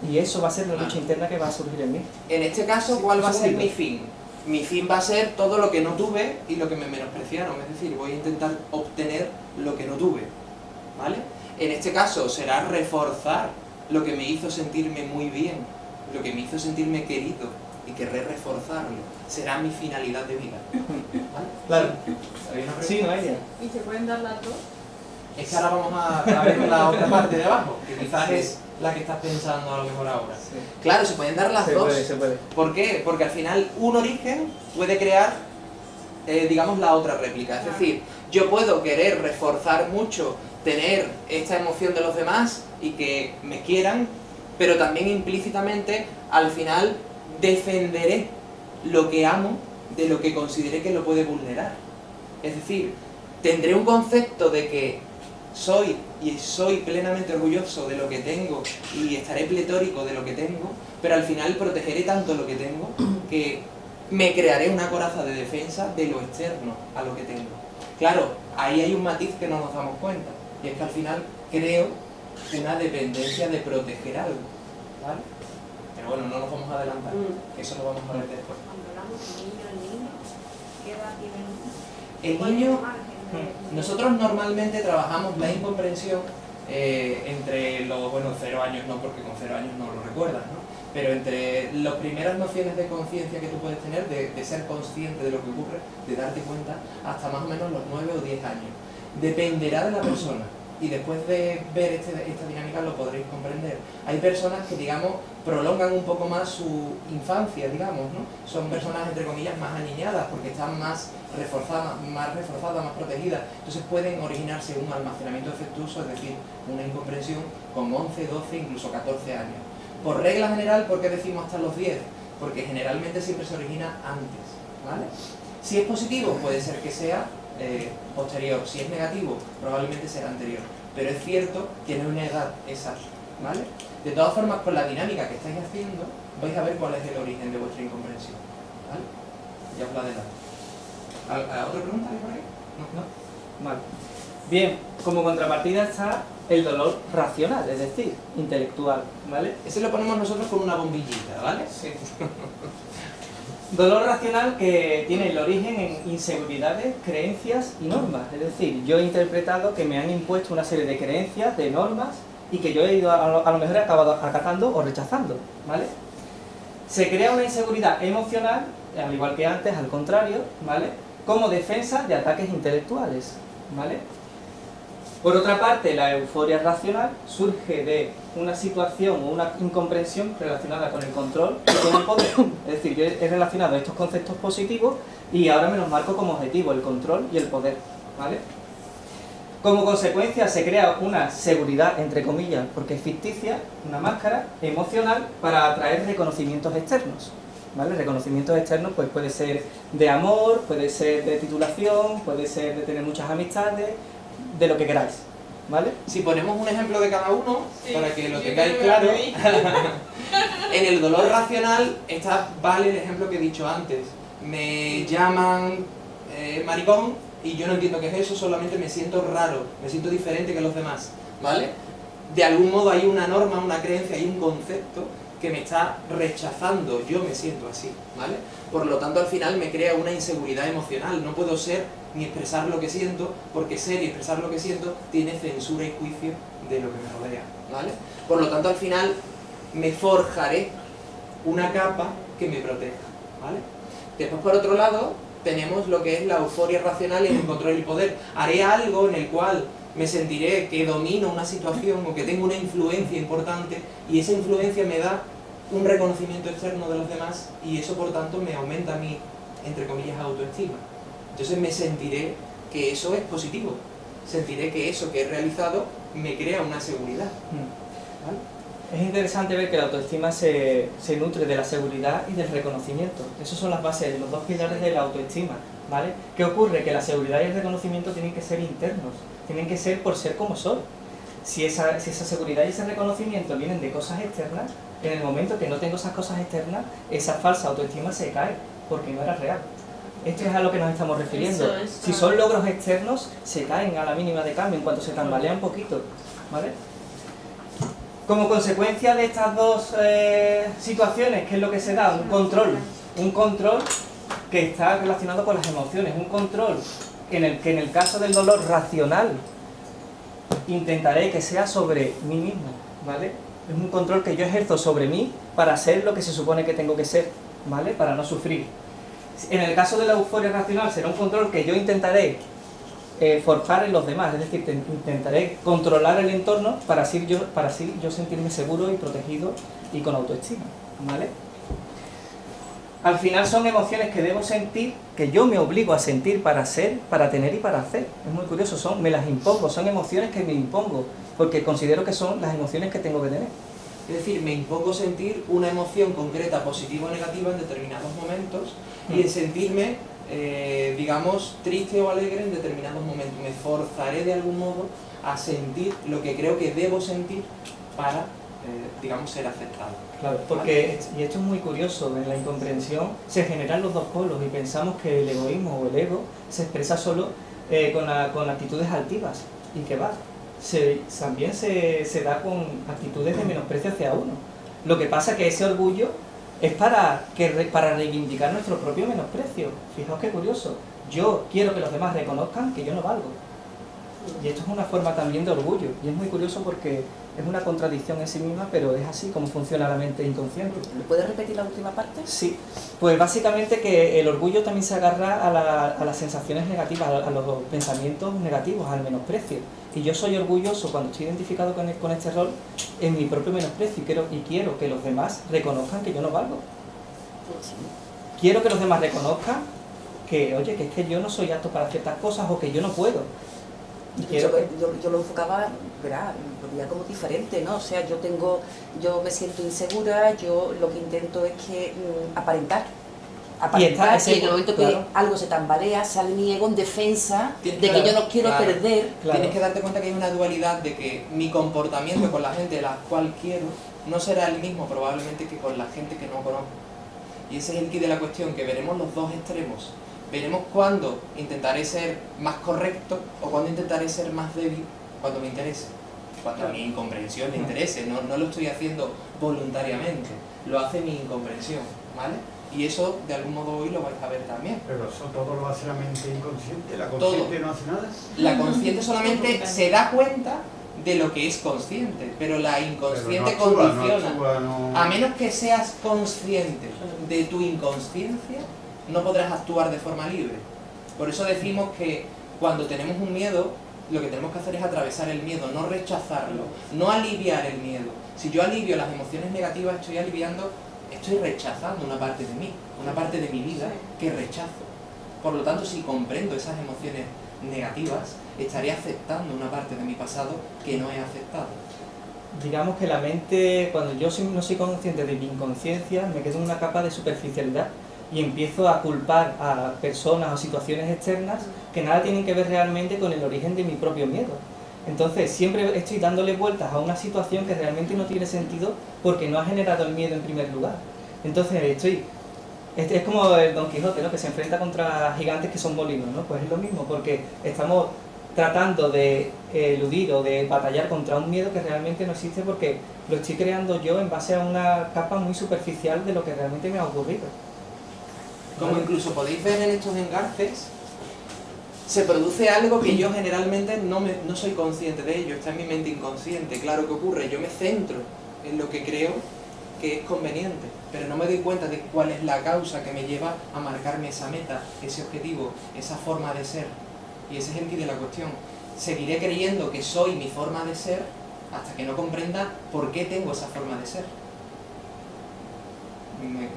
Y eso va a ser la lucha interna que va a surgir en mí. En este caso, ¿cuál va a ser mi fin? Mi fin va a ser todo lo que no tuve y lo que me menospreciaron, es decir, voy a intentar obtener lo que no tuve, ¿vale? En este caso será reforzar lo que me hizo sentirme muy bien, lo que me hizo sentirme querido, y querré reforzarlo. Será mi finalidad de vida, ¿vale? Claro. ¿Habéis una pregunta? Sí, Noelia. ¿Y se pueden dar las dos? Es que ahora vamos a ver la otra parte de abajo, que quizás es la que estás pensando a lo mejor ahora. Sí. Claro, se pueden dar las Se dos. puede, se puede. ¿Por qué? Porque al final un origen puede crear, digamos, la otra réplica. Es decir, yo puedo querer reforzar mucho, tener esta emoción de los demás y que me quieran, pero también implícitamente al final defenderé lo que amo de lo que considere que lo puede vulnerar. Es decir, tendré un concepto de que soy plenamente orgulloso de lo que tengo y estaré pletórico de lo que tengo, pero al final protegeré tanto lo que tengo que me crearé una coraza de defensa de lo externo a lo que tengo. Claro, ahí hay un matiz que no nos damos cuenta, y es que al final creo una dependencia de proteger algo, ¿vale? Pero bueno, no nos vamos a adelantar, eso lo vamos a ver después. Cuando hablamos de niño, ¿qué edad tienen? El ¿Cuál es niño, margen de- nosotros normalmente trabajamos la incomprensión entre los, 0 años no, porque con 0 años no lo recuerdas, ¿no? Pero entre las primeras nociones de conciencia que tú puedes tener, de ser consciente de lo que ocurre, de darte cuenta, hasta más o menos los 9 o 10 años. Dependerá de la persona. Y después de ver esta dinámica lo podréis comprender. Hay personas que, digamos, prolongan un poco más su infancia, digamos, ¿no? Son personas, entre comillas, más aniñadas porque están más reforzadas, más protegidas. Entonces pueden originarse un almacenamiento defectuoso, es decir, una incomprensión con 11, 12, incluso 14 años. Por regla general, ¿por qué decimos hasta los 10? Porque generalmente siempre se origina antes, ¿vale? Si es positivo, puede ser que sea posterior. Si es negativo, probablemente será anterior. Pero es cierto que no es una edad exacta, ¿vale? De todas formas, con la dinámica que estáis haciendo, vais a ver cuál es el origen de vuestra incomprensión, ¿vale? Ya os lo adelanto. ¿Otra pregunta por ahí? ¿No? Vale. Bien, como contrapartida está el dolor racional, es decir, intelectual, ¿vale? Ese lo ponemos nosotros con una bombillita, ¿vale? Sí. Dolor racional que tiene el origen en inseguridades, creencias y normas. Es decir, yo he interpretado que me han impuesto una serie de creencias, de normas, y que yo he ido a lo mejor he acabado acatando o rechazando, ¿vale? Se crea una inseguridad emocional, al igual que antes, al contrario, ¿vale? Como defensa de ataques intelectuales, ¿vale? Por otra parte, la euforia racional surge de una situación o una incomprensión relacionada con el control y con el poder. Es decir, yo he relacionado estos conceptos positivos y ahora me los marco como objetivo, el control y el poder, ¿vale? Como consecuencia se crea una seguridad, entre comillas, porque es ficticia, una máscara emocional para atraer reconocimientos externos, ¿vale? Reconocimientos externos pues puede ser de amor, puede ser de titulación, puede ser de tener muchas amistades, de lo que queráis, ¿vale? Si ponemos un ejemplo de cada uno, Sí, para que lo yo tengáis creo claro, que en el dolor racional vale el ejemplo que he dicho antes. Me llaman maricón y yo no entiendo qué es eso, solamente me siento raro, me siento diferente que los demás, ¿vale? De algún modo hay una norma, una creencia, hay un concepto que me está rechazando, yo me siento así, ¿vale? Por lo tanto, al final me crea una inseguridad emocional, no puedo ser ni expresar lo que siento, porque ser y expresar lo que siento tiene censura y juicio de lo que me rodea, ¿vale? Por lo tanto, al final me forjaré una capa que me proteja, ¿vale? Después, por otro lado, tenemos lo que es la euforia racional y el control y el poder. Haré algo en el cual me sentiré que domino una situación o que tengo una influencia importante y esa influencia me da un reconocimiento externo de los demás y eso, por tanto, me aumenta mi, entre comillas, autoestima. Entonces me sentiré que eso es positivo, sentiré que eso que he realizado me crea una seguridad, ¿vale? Es interesante ver que la autoestima se nutre de la seguridad y del reconocimiento. Esas son las bases, los dos pilares de la autoestima, ¿vale? ¿Qué ocurre? Que la seguridad y el reconocimiento tienen que ser internos, tienen que ser por ser como soy. Si esa seguridad y ese reconocimiento vienen de cosas externas, en el momento que no tengo esas cosas externas, esa falsa autoestima se cae, porque no era real. Esto es a lo que nos estamos refiriendo. Eso es, Si claro. son logros externos, se caen a la mínima de cambio, en cuanto se tambalea un poquito, ¿vale? Como consecuencia de estas dos situaciones, ¿qué es lo que se da? Un control que está relacionado con las emociones, un control en el caso del dolor racional intentaré que sea sobre mí mismo, ¿vale? Es un control que yo ejerzo sobre mí para ser lo que se supone que tengo que ser, ¿vale? Para no sufrir. En el caso de la euforia racional será un control que yo intentaré forjar en los demás, es decir, intentaré controlar el entorno para así yo sentirme seguro y protegido y con autoestima, ¿vale? Al final son emociones que debo sentir, que yo me obligo a sentir para ser, para tener y para hacer. Es muy curioso, me las impongo, son emociones que me impongo, porque considero que son las emociones que tengo que tener. Es decir, me impongo sentir una emoción concreta, positiva o negativa en determinados momentos y en sentirme, digamos, triste o alegre en determinados momentos. Me forzaré de algún modo a sentir lo que creo que debo sentir para, digamos, ser aceptado. Claro, porque, y esto es muy curioso, en la incomprensión se generan los dos polos y pensamos que el egoísmo o el ego se expresa solo con actitudes altivas, y que va, también se da con actitudes de menosprecio hacia uno. Lo que pasa es que ese orgullo es para reivindicar nuestro propio menosprecio. Fijaos qué curioso, yo quiero que los demás reconozcan que yo no valgo. Y esto es una forma también de orgullo, y es muy curioso porque es una contradicción en sí misma, pero es así como funciona la mente inconsciente. ¿Me puedes repetir la última parte? Sí, pues básicamente que el orgullo también se agarra a las sensaciones negativas, a los pensamientos negativos, al menosprecio. Y yo soy orgulloso cuando estoy identificado con este rol en mi propio menosprecio y quiero que los demás reconozcan que yo no valgo. Quiero que los demás reconozcan que, oye, que es que yo no soy apto para ciertas cosas o que yo no puedo. Yo lo enfocaba, verá, lo veía como diferente, ¿no? O sea, yo me siento insegura, yo lo que intento es que aparentar, y en el momento que algo se tambalea, sale mi ego en defensa de que yo no quiero perder. Claro. Tienes que darte cuenta que hay una dualidad de que mi comportamiento con la gente a la cual quiero no será el mismo probablemente que con la gente que no conozco. Y ese es el quid de la cuestión, que veremos los dos extremos. Veremos cuándo intentaré ser más correcto o cuándo intentaré ser más débil cuando me interese. Cuando a mi incomprensión me interese. No lo estoy haciendo voluntariamente, lo hace mi incomprensión, ¿vale? Y eso de algún modo hoy lo vais a ver también. Pero eso todo lo hace la mente inconsciente, la consciente no hace nada. La consciente solamente se da cuenta de lo que es consciente, pero la inconsciente Pero no actúa, condiciona. no. A menos que seas consciente de tu inconsciencia, no podrás actuar de forma libre. Por eso decimos que cuando tenemos un miedo, lo que tenemos que hacer es atravesar el miedo, no rechazarlo, no aliviar el miedo. Si yo alivio las emociones negativas, estoy rechazando una parte de mí, una parte de mi vida que rechazo. Por lo tanto, si comprendo esas emociones negativas, estaré aceptando una parte de mi pasado que no he aceptado. Digamos que la mente, cuando yo no soy consciente de mi inconsciencia, me quedo en una capa de superficialidad y empiezo a culpar a personas o situaciones externas que nada tienen que ver realmente con el origen de mi propio miedo. Entonces siempre estoy dándole vueltas a una situación que realmente no tiene sentido porque no ha generado el miedo en primer lugar. Entonces es como el Don Quijote, ¿no? Que se enfrenta contra gigantes que son molinos, ¿no? Pues es lo mismo, porque estamos tratando de eludir o de batallar contra un miedo que realmente no existe porque lo estoy creando yo en base a una capa muy superficial de lo que realmente me ha ocurrido. Como incluso podéis ver en estos engarces, se produce algo que yo generalmente no soy consciente de ello, está en mi mente inconsciente. Claro que ocurre, yo me centro en lo que creo que es conveniente, pero no me doy cuenta de cuál es la causa que me lleva a marcarme esa meta, ese objetivo, esa forma de ser. Y ese es el quid de la cuestión. Seguiré creyendo que soy mi forma de ser hasta que no comprenda por qué tengo esa forma de ser.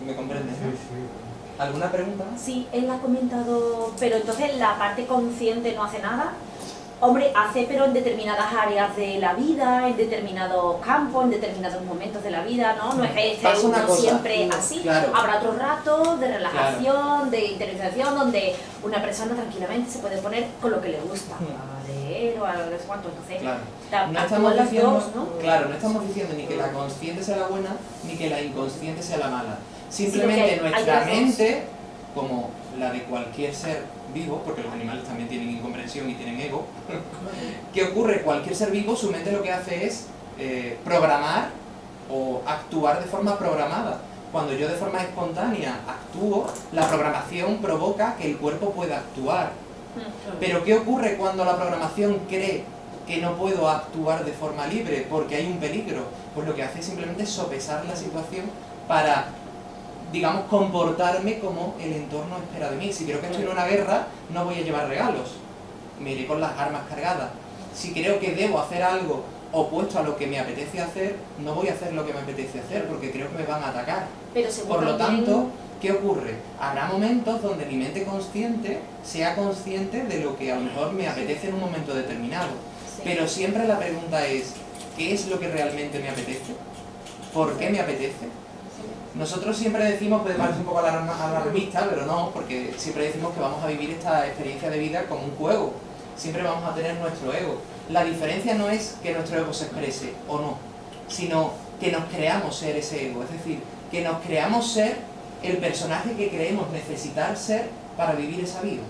¿Me comprendes? Sí, ¿no? sí. ¿Alguna pregunta? Sí, él ha comentado, pero entonces la parte consciente no hace nada. Hombre, hace, pero en determinadas áreas de la vida, en determinados campos, en determinados momentos de la vida, ¿no? No es que Pasa esté una uno cosa, siempre así. claro. Habrá otros ratos de relajación, de interiorización, donde una persona tranquilamente se puede poner con lo que le gusta, a leer o a no sé cuánto. Entonces, Claro. actúan estamos las diciendo, dos, ¿no? claro, no estamos diciendo ni que la consciente sea la buena, ni que la inconsciente sea la mala. Sino Simplemente que hay nuestra las dos. mente, como la de cualquier ser vivo, porque los animales también tienen incomprensión y tienen ego, ¿qué ocurre? Cualquier ser vivo, su mente lo que hace es programar o actuar de forma programada. Cuando yo de forma espontánea actúo, la programación provoca que el cuerpo pueda actuar. Pero ¿qué ocurre cuando la programación cree que no puedo actuar de forma libre porque hay un peligro? Pues lo que hace es simplemente sopesar la situación para, digamos, comportarme como el entorno espera de mí. Si creo que estoy en una guerra, no voy a llevar regalos, me iré con las armas cargadas. Si creo que debo hacer algo opuesto a lo que me apetece hacer, no voy a hacer lo que me apetece hacer porque creo que me van a atacar. Pero según Por lo también- tanto, ¿qué ocurre? Habrá momentos donde mi mente consciente sea consciente de lo que a lo mejor me apetece en un momento determinado. Sí. Pero siempre la pregunta es, ¿qué es lo que realmente me apetece? ¿Por qué me apetece? Nosotros siempre decimos, puede parecer un poco alarmista, pero no, porque siempre decimos que vamos a vivir esta experiencia de vida como un juego. Siempre vamos a tener nuestro ego. La diferencia no es que nuestro ego se exprese o no, sino que nos creamos ser ese ego. Es decir, que nos creamos ser el personaje que creemos necesitar ser para vivir esa vida.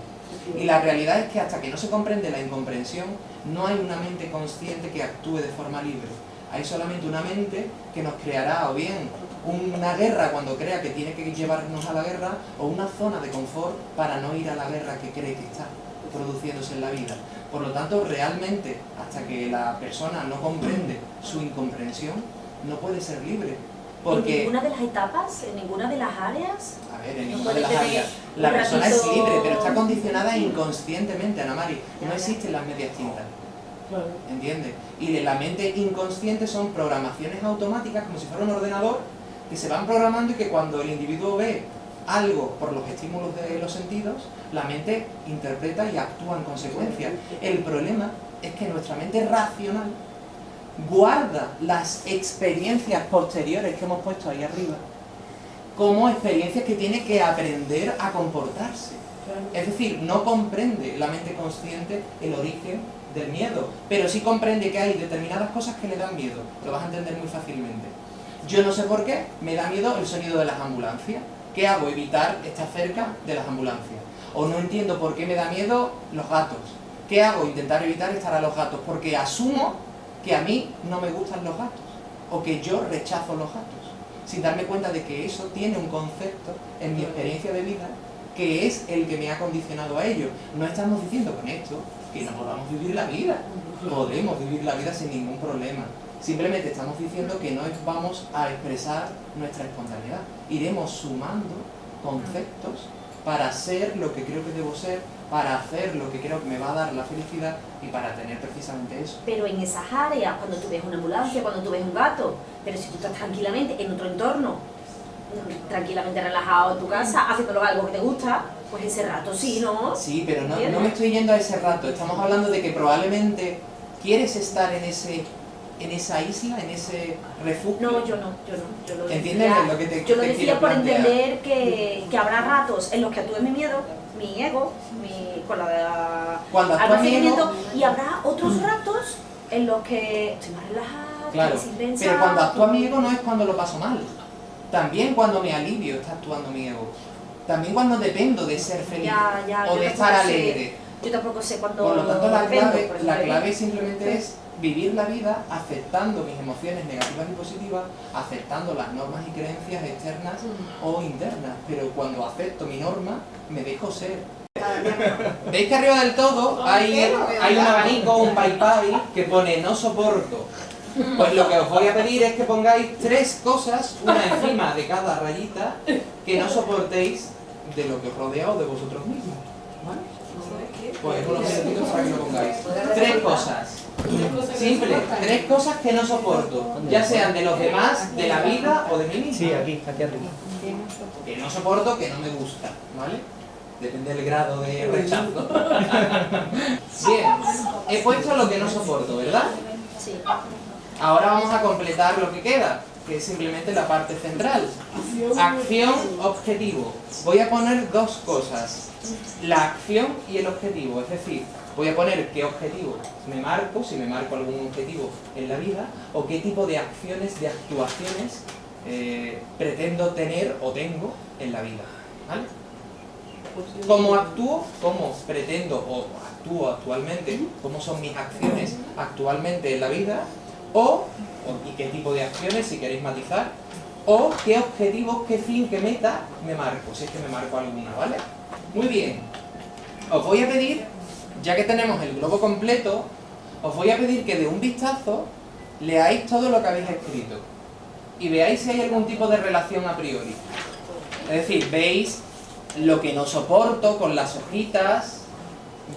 Y la realidad es que hasta que no se comprende la incomprensión, no hay una mente consciente que actúe de forma libre. Hay solamente una mente que nos creará o bien una guerra cuando crea que tiene que llevarnos a la guerra, o una zona de confort para no ir a la guerra que cree que está produciéndose en la vida. Por lo tanto, realmente, hasta que la persona no comprende su incomprensión, no puede ser libre. ¿En Porque, ninguna de las etapas, en ninguna de las áreas? a ver, en No ninguna de las puede tener áreas, la un persona es ratito- libre, pero está condicionada inconscientemente, Ana Mari. Ya, No ya. existen las medias tintas. ¿Entiendes? Y de la mente inconsciente son programaciones automáticas, como si fuera un ordenador, que se van programando y que cuando el individuo ve algo por los estímulos de los sentidos, la mente interpreta y actúa en consecuencia. El problema es que nuestra mente racional guarda las experiencias posteriores que hemos puesto ahí arriba como experiencias que tiene que aprender a comportarse. Es decir, no comprende la mente consciente el origen del miedo, pero sí comprende que hay determinadas cosas que le dan miedo. Lo vas a entender muy fácilmente. Yo no sé por qué, me da miedo el sonido de las ambulancias. ¿Qué hago? Evitar estar cerca de las ambulancias. O no entiendo por qué me da miedo los gatos. ¿Qué hago? Intentar evitar estar a los gatos, porque asumo que a mí no me gustan los gatos, o que yo rechazo los gatos, sin darme cuenta de que eso tiene un concepto en mi experiencia de vida que es el que me ha condicionado a ello. No estamos diciendo con esto que no podamos vivir la vida. Podemos vivir la vida sin ningún problema. Simplemente estamos diciendo que no vamos a expresar nuestra espontaneidad. Iremos sumando conceptos para ser lo que creo que debo ser para hacer lo que creo que me va a dar la felicidad y para tener precisamente eso. Pero en esas áreas, cuando tú ves una ambulancia, cuando tú ves un gato, pero si tú estás tranquilamente en otro entorno, tranquilamente relajado en tu casa, haciéndolo algo que te gusta, pues ese rato sí, ¿no? Sí, pero no me estoy yendo a ese rato. Estamos hablando de que probablemente quieres estar en esa isla, en ese refugio. No, yo no. Yo lo ¿Entiendes decía, lo que te yo lo te decía quiero por plantear? entender que habrá ratos en los que actúe mi miedo, mi ego, con la Cuando actúa mi ego, almacenamiento, y habrá otros ratos en los que estoy más relajada, claro, estoy sin pensar. pero cuando actúa mi ego no es cuando lo paso mal. También cuando me alivio está actuando mi ego. También cuando dependo de ser feliz Ya, o yo de tampoco estar sé. alegre. Yo tampoco sé cuándo. Por lo tanto, la dependo, clave, por la ejemplo. clave simplemente es vivir la vida aceptando mis emociones negativas y positivas, aceptando las normas y creencias externas o internas. Pero cuando acepto mi norma, me dejo ser. ¿Veis que arriba del todo hay un abanico, un pay que pone no soporto? Pues lo que os voy a pedir es que pongáis 3 cosas, una encima de cada rayita, que no soportéis de lo que os rodea o de vosotros mismos. ¿Vale? Pues unos minutitos para que lo pongáis. 3 cosas. Simple, 3 cosas que no soporto, ya sean de los demás, de la vida o de mí mismo. Sí, aquí arriba. Que no soporto, que no me gusta, ¿vale? Depende del grado de rechazo. Bien, he puesto lo que no soporto, ¿verdad? Sí. Ahora vamos a completar lo que queda, que es simplemente la parte central. Acción, objetivo. Voy a poner 2 cosas, la acción y el objetivo, es decir, voy a poner qué objetivo me marco, si me marco algún objetivo en la vida, o qué tipo de acciones, de actuaciones pretendo tener o tengo en la vida, ¿vale? ¿Cómo actúo? ¿Cómo pretendo o actúo actualmente? ¿Cómo son mis acciones actualmente en la vida? ¿Y qué tipo de acciones, si queréis matizar? O qué objetivos, qué fin, qué meta me marco, si es que me marco alguna, ¿vale? Muy bien. Os voy a pedir, ya que tenemos el globo completo, os voy a pedir que de un vistazo leáis todo lo que habéis escrito y veáis si hay algún tipo de relación a priori. Es decir, veis lo que no soporto con las hojitas,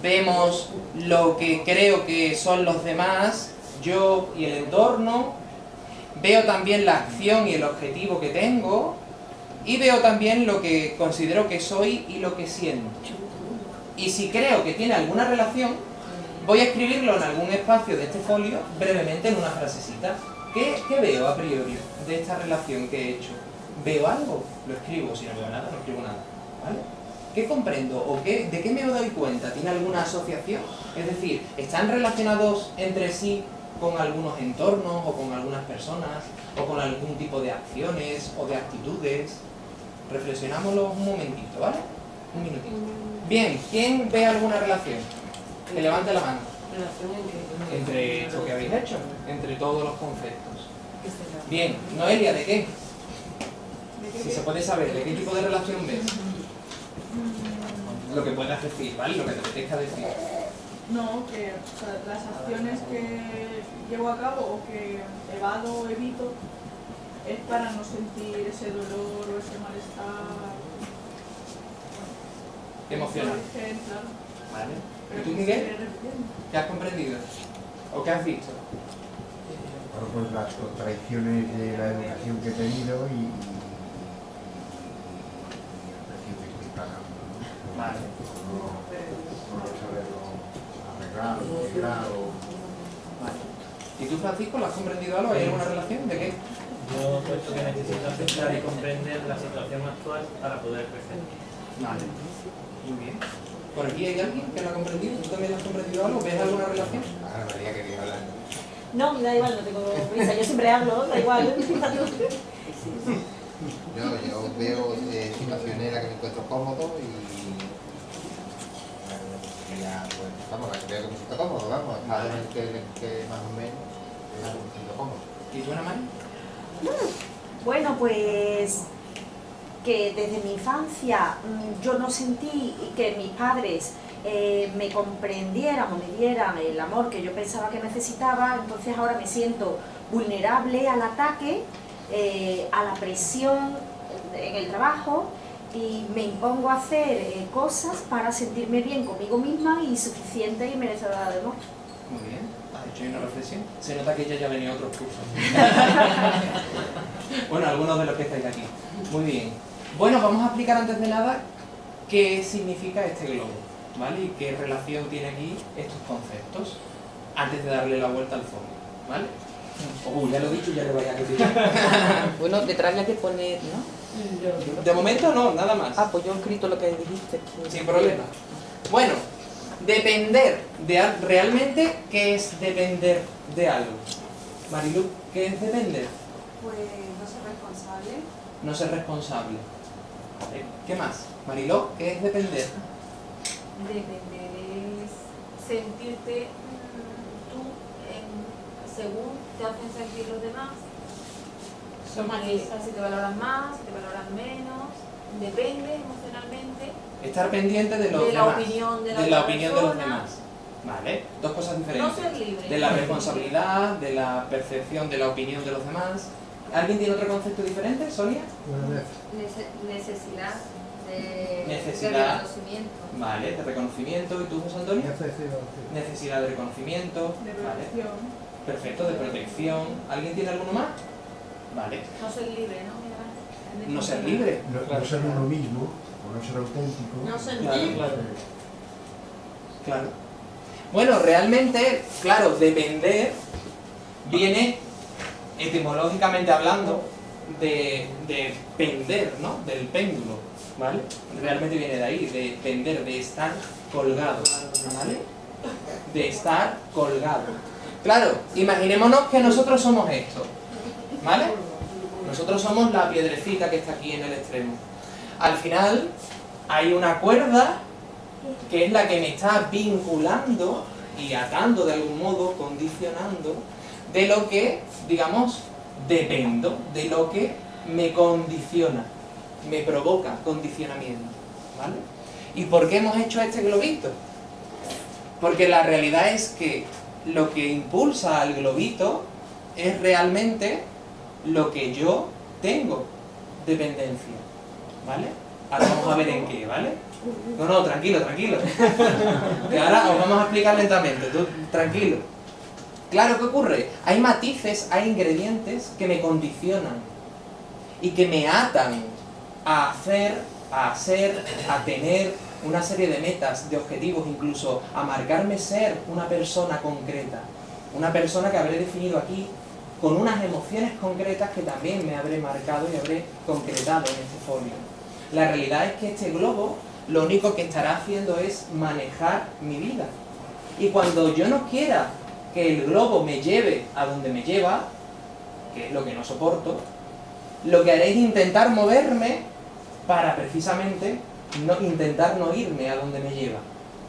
vemos lo que creo que son los demás, yo y el entorno, veo también la acción y el objetivo que tengo, y veo también lo que considero que soy y lo que siento. Y si creo que tiene alguna relación, voy a escribirlo en algún espacio de este folio, brevemente en una frasecita. ¿Qué veo a priori de esta relación que he hecho? ¿Veo algo? Lo escribo. Si no veo nada, no escribo nada. ¿Vale? ¿Qué comprendo? ¿O de qué me doy cuenta? ¿Tiene alguna asociación? Es decir, ¿están relacionados entre sí con algunos entornos o con algunas personas o con algún tipo de acciones o de actitudes? Reflexionámoslo un momentito, ¿vale? Un minutito. Bien, ¿quién ve alguna relación? Que levante la mano. Entre lo que habéis hecho, entre todos los conceptos. Bien, Noelia, ¿de qué? Si se puede saber, ¿de qué tipo de relación ves? Lo que puedas decir, ¿vale? Lo que te apetezca decir. No, que o sea, las acciones que llevo a cabo o que evado o evito es para no sentir ese dolor o ese malestar Emocional. Claro. ¿Vale? Pero ¿Y tú, que se Miguel? sigue repitiendo. ¿Qué has comprendido? ¿O qué has visto? Bueno, pues las contradicciones de la educación que he tenido y el precio que estoy pagando, ¿no? Vale. Por no saberlo arreglar o integrar o... Vale. ¿Y tú, Francisco, lo has comprendido algo? ¿Hay alguna relación? ¿De qué? Yo he puesto que necesito aceptar y comprender la situación actual para poder crecer. Vale. Muy bien. ¿Por aquí hay alguien que lo ha comprendido? ¿Tú también lo has comprendido algo? ¿Ves alguna relación? Ahora María quería hablar. No, me da igual, no tengo prisa. Yo siempre hablo, da igual. Yo veo situaciones en las que me encuentro cómodo y ya, pues, vamos, la que veo que me siento cómodo, vamos, está en el que más o menos me siento cómodo. ¿Y tú, Ana María? Bueno, pues que desde mi infancia yo no sentí que mis padres me comprendieran o me dieran el amor que yo pensaba que necesitaba, entonces ahora me siento vulnerable al ataque, a la presión en el trabajo y me impongo a hacer cosas para sentirme bien conmigo misma y suficiente y merecedora de amor. Muy bien, has hecho ahí una reflexión. Se nota que ella ya venía a otros cursos. Bueno, algunos de los que estáis aquí. Muy bien. Bueno, vamos a explicar antes de nada qué significa este globo, ¿vale? Y qué relación tiene aquí estos conceptos, antes de darle la vuelta al fondo, ¿vale? Ya lo he dicho, ya le vaya a repetir. Bueno, detrás ya que poner, ¿no? De momento no, nada más. Ah, pues yo he escrito lo que dijiste. Sin problema. Bueno, depender de algo. ¿Realmente qué es depender de algo? Marilu, ¿qué es depender? Pues no ser responsable. No ser responsable. Vale. ¿Qué más? Mariló, ¿qué es depender? Depender es sentirte tú según te hacen sentir los demás. Si te valoran más, si te valoran menos. Depende emocionalmente. Estar pendiente de los De la demás. opinión de la de otra la opinión de los persona. demás. Vale, dos cosas diferentes. No ser libre. De la responsabilidad, de la percepción de la opinión de los demás. ¿Alguien tiene otro concepto diferente, Sonia? Necesidad de Necesidad. reconocimiento. Vale, de reconocimiento. ¿Y tú, José Antonio? Necesidad de reconocimiento. De Vale. protección. Perfecto, de protección. ¿Alguien tiene alguno más? Vale. No ser libre, ¿no? No ser libre. No ser uno mismo, o no ser auténtico. No sentir. Claro. Claro. Bueno, realmente, claro, depender viene etimológicamente hablando de pender, ¿no? Del péndulo, ¿vale? Realmente viene de ahí, de pender, de estar colgado, ¿vale? De estar colgado. Claro, imaginémonos que nosotros somos esto, ¿vale? Nosotros somos la piedrecita que está aquí en el extremo. Al final hay una cuerda que es la que me está vinculando y atando de algún modo, condicionando, de lo que, digamos, dependo, de lo que me condiciona, me provoca condicionamiento, ¿vale? ¿Y por qué hemos hecho este globito? Porque la realidad es que lo que impulsa al globito es realmente lo que yo tengo, dependencia, ¿vale? Ahora vamos a ver en qué, ¿vale? No, tranquilo, tranquilo. Que ahora os vamos a explicar lentamente, tú, tranquilo. Claro, ¿qué ocurre? Hay matices, hay ingredientes que me condicionan y que me atan a hacer, a ser, a tener una serie de metas, de objetivos, incluso a marcarme ser una persona concreta. Una persona que habré definido aquí con unas emociones concretas que también me habré marcado y habré concretado en este folio. La realidad es que este globo lo único que estará haciendo es manejar mi vida. Y cuando yo no quiera que el globo me lleve a donde me lleva, que es lo que no soporto, lo que haré es intentar moverme para precisamente intentar no irme a donde me lleva,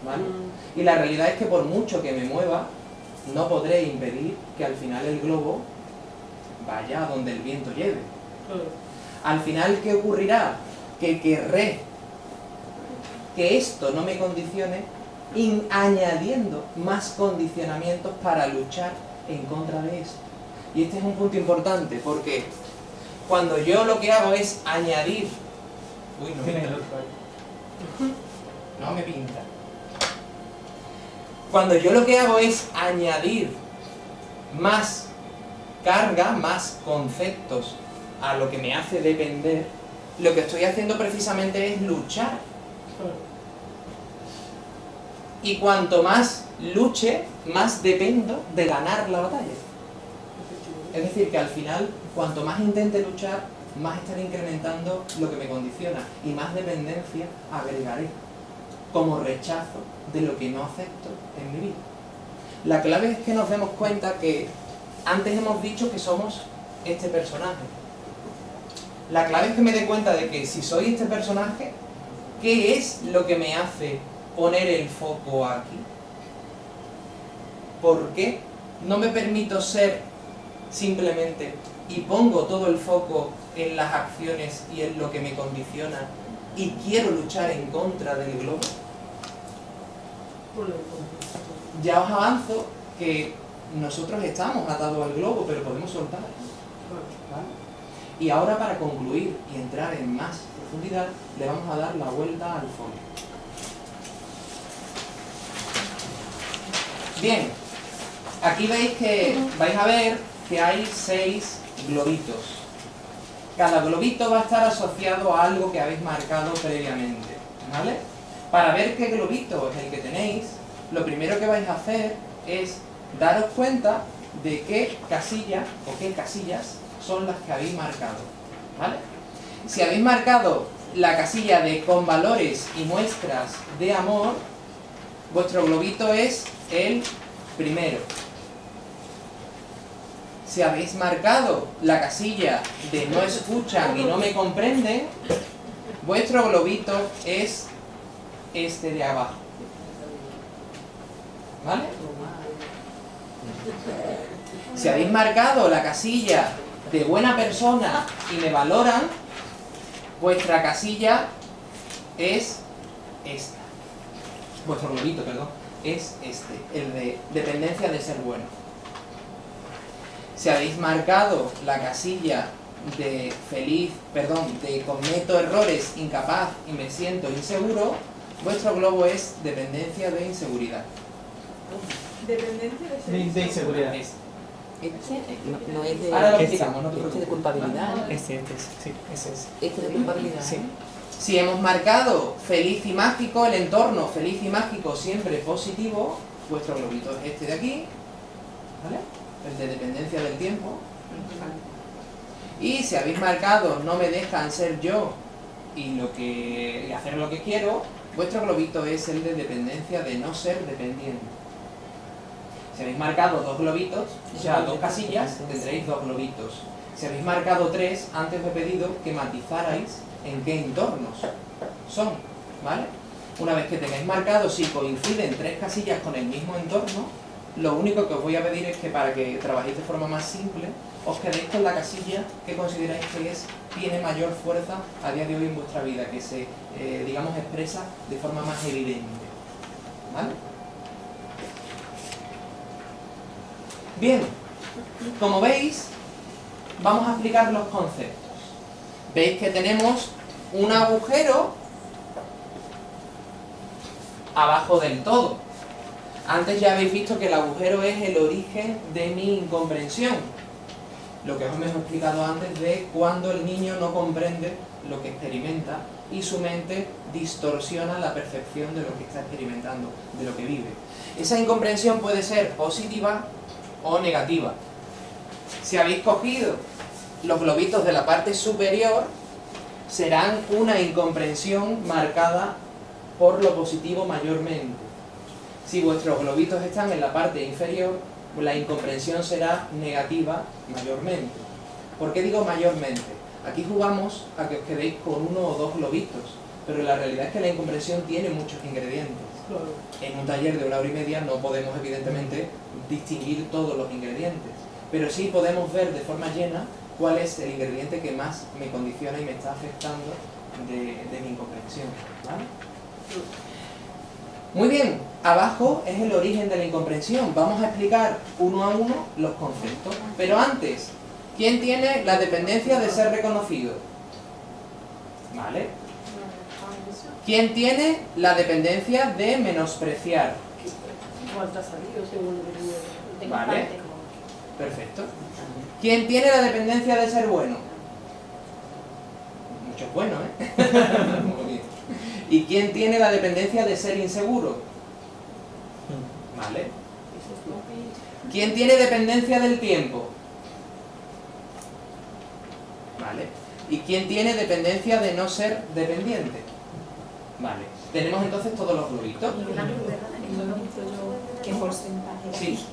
¿vale? Y la realidad es que por mucho que me mueva, no podré impedir que al final el globo vaya a donde el viento lleve. Al final, ¿qué ocurrirá? Que querré que esto no me condicione, añadiendo más condicionamientos para luchar en contra de esto. Y este es un punto importante, porque cuando yo lo que hago es añadir... Uy, no me pinta. No me pinta. Cuando yo lo que hago es añadir más carga, más conceptos a lo que me hace depender, lo que estoy haciendo precisamente es luchar. Y cuanto más luche, más dependo de ganar la batalla. Es decir, que al final, cuanto más intente luchar, más estaré incrementando lo que me condiciona y más dependencia agregaré como rechazo de lo que no acepto en mi vida. La clave es que nos demos cuenta que antes hemos dicho que somos este personaje. La clave es que me dé cuenta de que si soy este personaje, ¿qué es lo que me hace poner el foco aquí? ¿Por qué no me permito ser simplemente y pongo todo el foco en las acciones y en lo que me condiciona y quiero luchar en contra del globo? Ya os avanzo que nosotros estamos atados al globo, pero podemos soltar, ¿vale? Y ahora, para concluir y entrar en más profundidad, le vamos a dar la vuelta al folio. Bien, aquí veis que vais a ver que hay 6 globitos. Cada globito va a estar asociado a algo que habéis marcado previamente, ¿vale? Para ver qué globito es el que tenéis, lo primero que vais a hacer es daros cuenta de qué casilla o qué casillas son las que habéis marcado, ¿vale? Si habéis marcado la casilla de con valores y muestras de amor, vuestro globito es el primero. Si habéis marcado la casilla de no escuchan y no me comprenden, vuestro globito es este de abajo, ¿vale? Si habéis marcado la casilla de buena persona y me valoran, vuestra casilla es esta. Vuestro globito, perdón, es este, el de dependencia de ser bueno. Si habéis marcado la casilla de de cometo errores, incapaz y me siento inseguro, vuestro globo es dependencia de inseguridad. Dependencia De inseguridad. No es de, Ahora lo Este. explicamos, no te de preocupes. culpabilidad. Sí, ese es. Este de culpabilidad. Sí. Si hemos marcado feliz y mágico, el entorno feliz y mágico siempre positivo, vuestro globito es este de aquí, ¿vale? El de dependencia del tiempo. Y si habéis marcado no me dejan ser yo y hacer lo que quiero, vuestro globito es el de dependencia de no ser dependiente. Si habéis marcado 2 globitos, o sea, 2 casillas, tendréis 2 globitos. Si habéis marcado 3, antes os he pedido que matizarais en qué entornos son, ¿vale? Una vez que tengáis marcado, si coinciden 3 casillas con el mismo entorno, lo único que os voy a pedir es que para que trabajéis de forma más simple, os quedéis con la casilla que consideráis que tiene mayor fuerza a día de hoy en vuestra vida, que se, digamos, expresa de forma más evidente, ¿vale? Bien, como veis, vamos a explicar los conceptos. Veis que tenemos un agujero abajo del todo. Antes ya habéis visto que el agujero es el origen de mi incomprensión. Lo que os hemos explicado antes de cuando el niño no comprende lo que experimenta y su mente distorsiona la percepción de lo que está experimentando, de lo que vive. Esa incomprensión puede ser positiva o negativa. Si habéis cogido los globitos de la parte superior, serán una incomprensión marcada por lo positivo mayormente. Si vuestros globitos están en la parte inferior, la incomprensión será negativa mayormente. ¿Por qué digo mayormente? Aquí jugamos a que os quedéis con 1 o 2 globitos, pero la realidad es que la incomprensión tiene muchos ingredientes. En un taller de 1 hora y media no podemos evidentemente distinguir todos los ingredientes, pero sí podemos ver de forma llena cuál es el ingrediente que más me condiciona y me está afectando de mi incomprensión, ¿vale? Muy bien, abajo es el origen de la incomprensión. Vamos a explicar uno a uno los conceptos. Pero antes, ¿quién tiene la dependencia de ser reconocido? ¿Vale? ¿Quién tiene la dependencia de menospreciar? ¿Vale? Perfecto. ¿Quién tiene la dependencia de ser bueno? Mucho es bueno, ¿eh? Muy bien. ¿Y quién tiene la dependencia de ser inseguro? ¿Vale? ¿Quién tiene dependencia del tiempo? ¿Vale? ¿Y quién tiene dependencia de no ser dependiente? Vale. Tenemos entonces todos los globitos. ¿Qué porcentaje? Sí.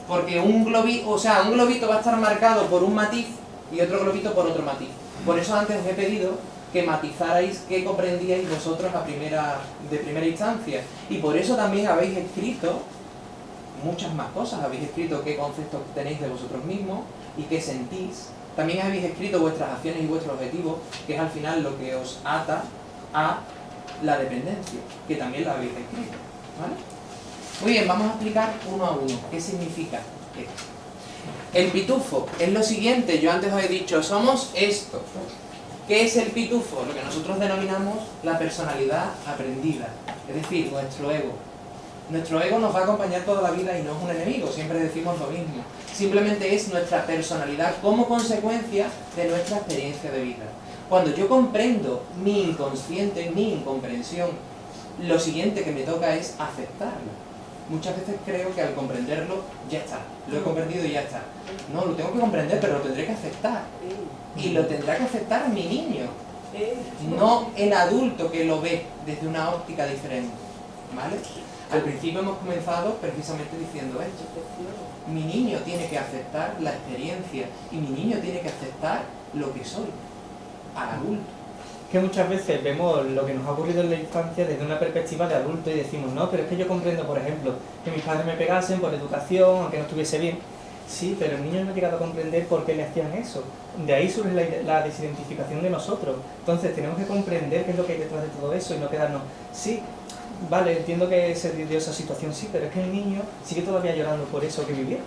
Porque un globito va a estar marcado por un matiz y otro globito por otro matiz. Por eso antes os he pedido que matizarais qué comprendíais vosotros de primera instancia. Y por eso también habéis escrito muchas más cosas. Habéis escrito qué conceptos tenéis de vosotros mismos y qué sentís. También habéis escrito vuestras acciones y vuestros objetivos, que es al final lo que os ata a la dependencia, que también la habéis escrito, ¿vale? Muy bien, vamos a explicar uno a uno qué significa esto. El pitufo es lo siguiente, yo antes os he dicho, somos esto. ¿Qué es el pitufo? Lo que nosotros denominamos la personalidad aprendida, es decir, nuestro ego. Nuestro ego nos va a acompañar toda la vida y no es un enemigo, siempre decimos lo mismo. Simplemente es nuestra personalidad como consecuencia de nuestra experiencia de vida. Cuando yo comprendo mi inconsciente, mi incomprensión, lo siguiente que me toca es aceptarlo. Muchas veces creo que al comprenderlo, ya está, lo he comprendido y ya está. No, lo tengo que comprender, pero lo tendré que aceptar. Y lo tendrá que aceptar mi niño, no el adulto que lo ve desde una óptica diferente. ¿Vale? Al principio hemos comenzado precisamente diciendo esto. Mi niño tiene que aceptar la experiencia y mi niño tiene que aceptar lo que soy, al adulto. Que muchas veces vemos lo que nos ha ocurrido en la infancia desde una perspectiva de adulto y decimos, no, pero es que yo comprendo, por ejemplo, que mis padres me pegasen por educación, aunque no estuviese bien. Sí, pero el niño no ha llegado a comprender por qué le hacían eso. De ahí surge la desidentificación de nosotros. Entonces tenemos que comprender qué es lo que hay detrás de todo eso y no quedarnos, sí, vale, entiendo que se dio esa situación, sí, pero es que el niño sigue todavía llorando por eso que vivió.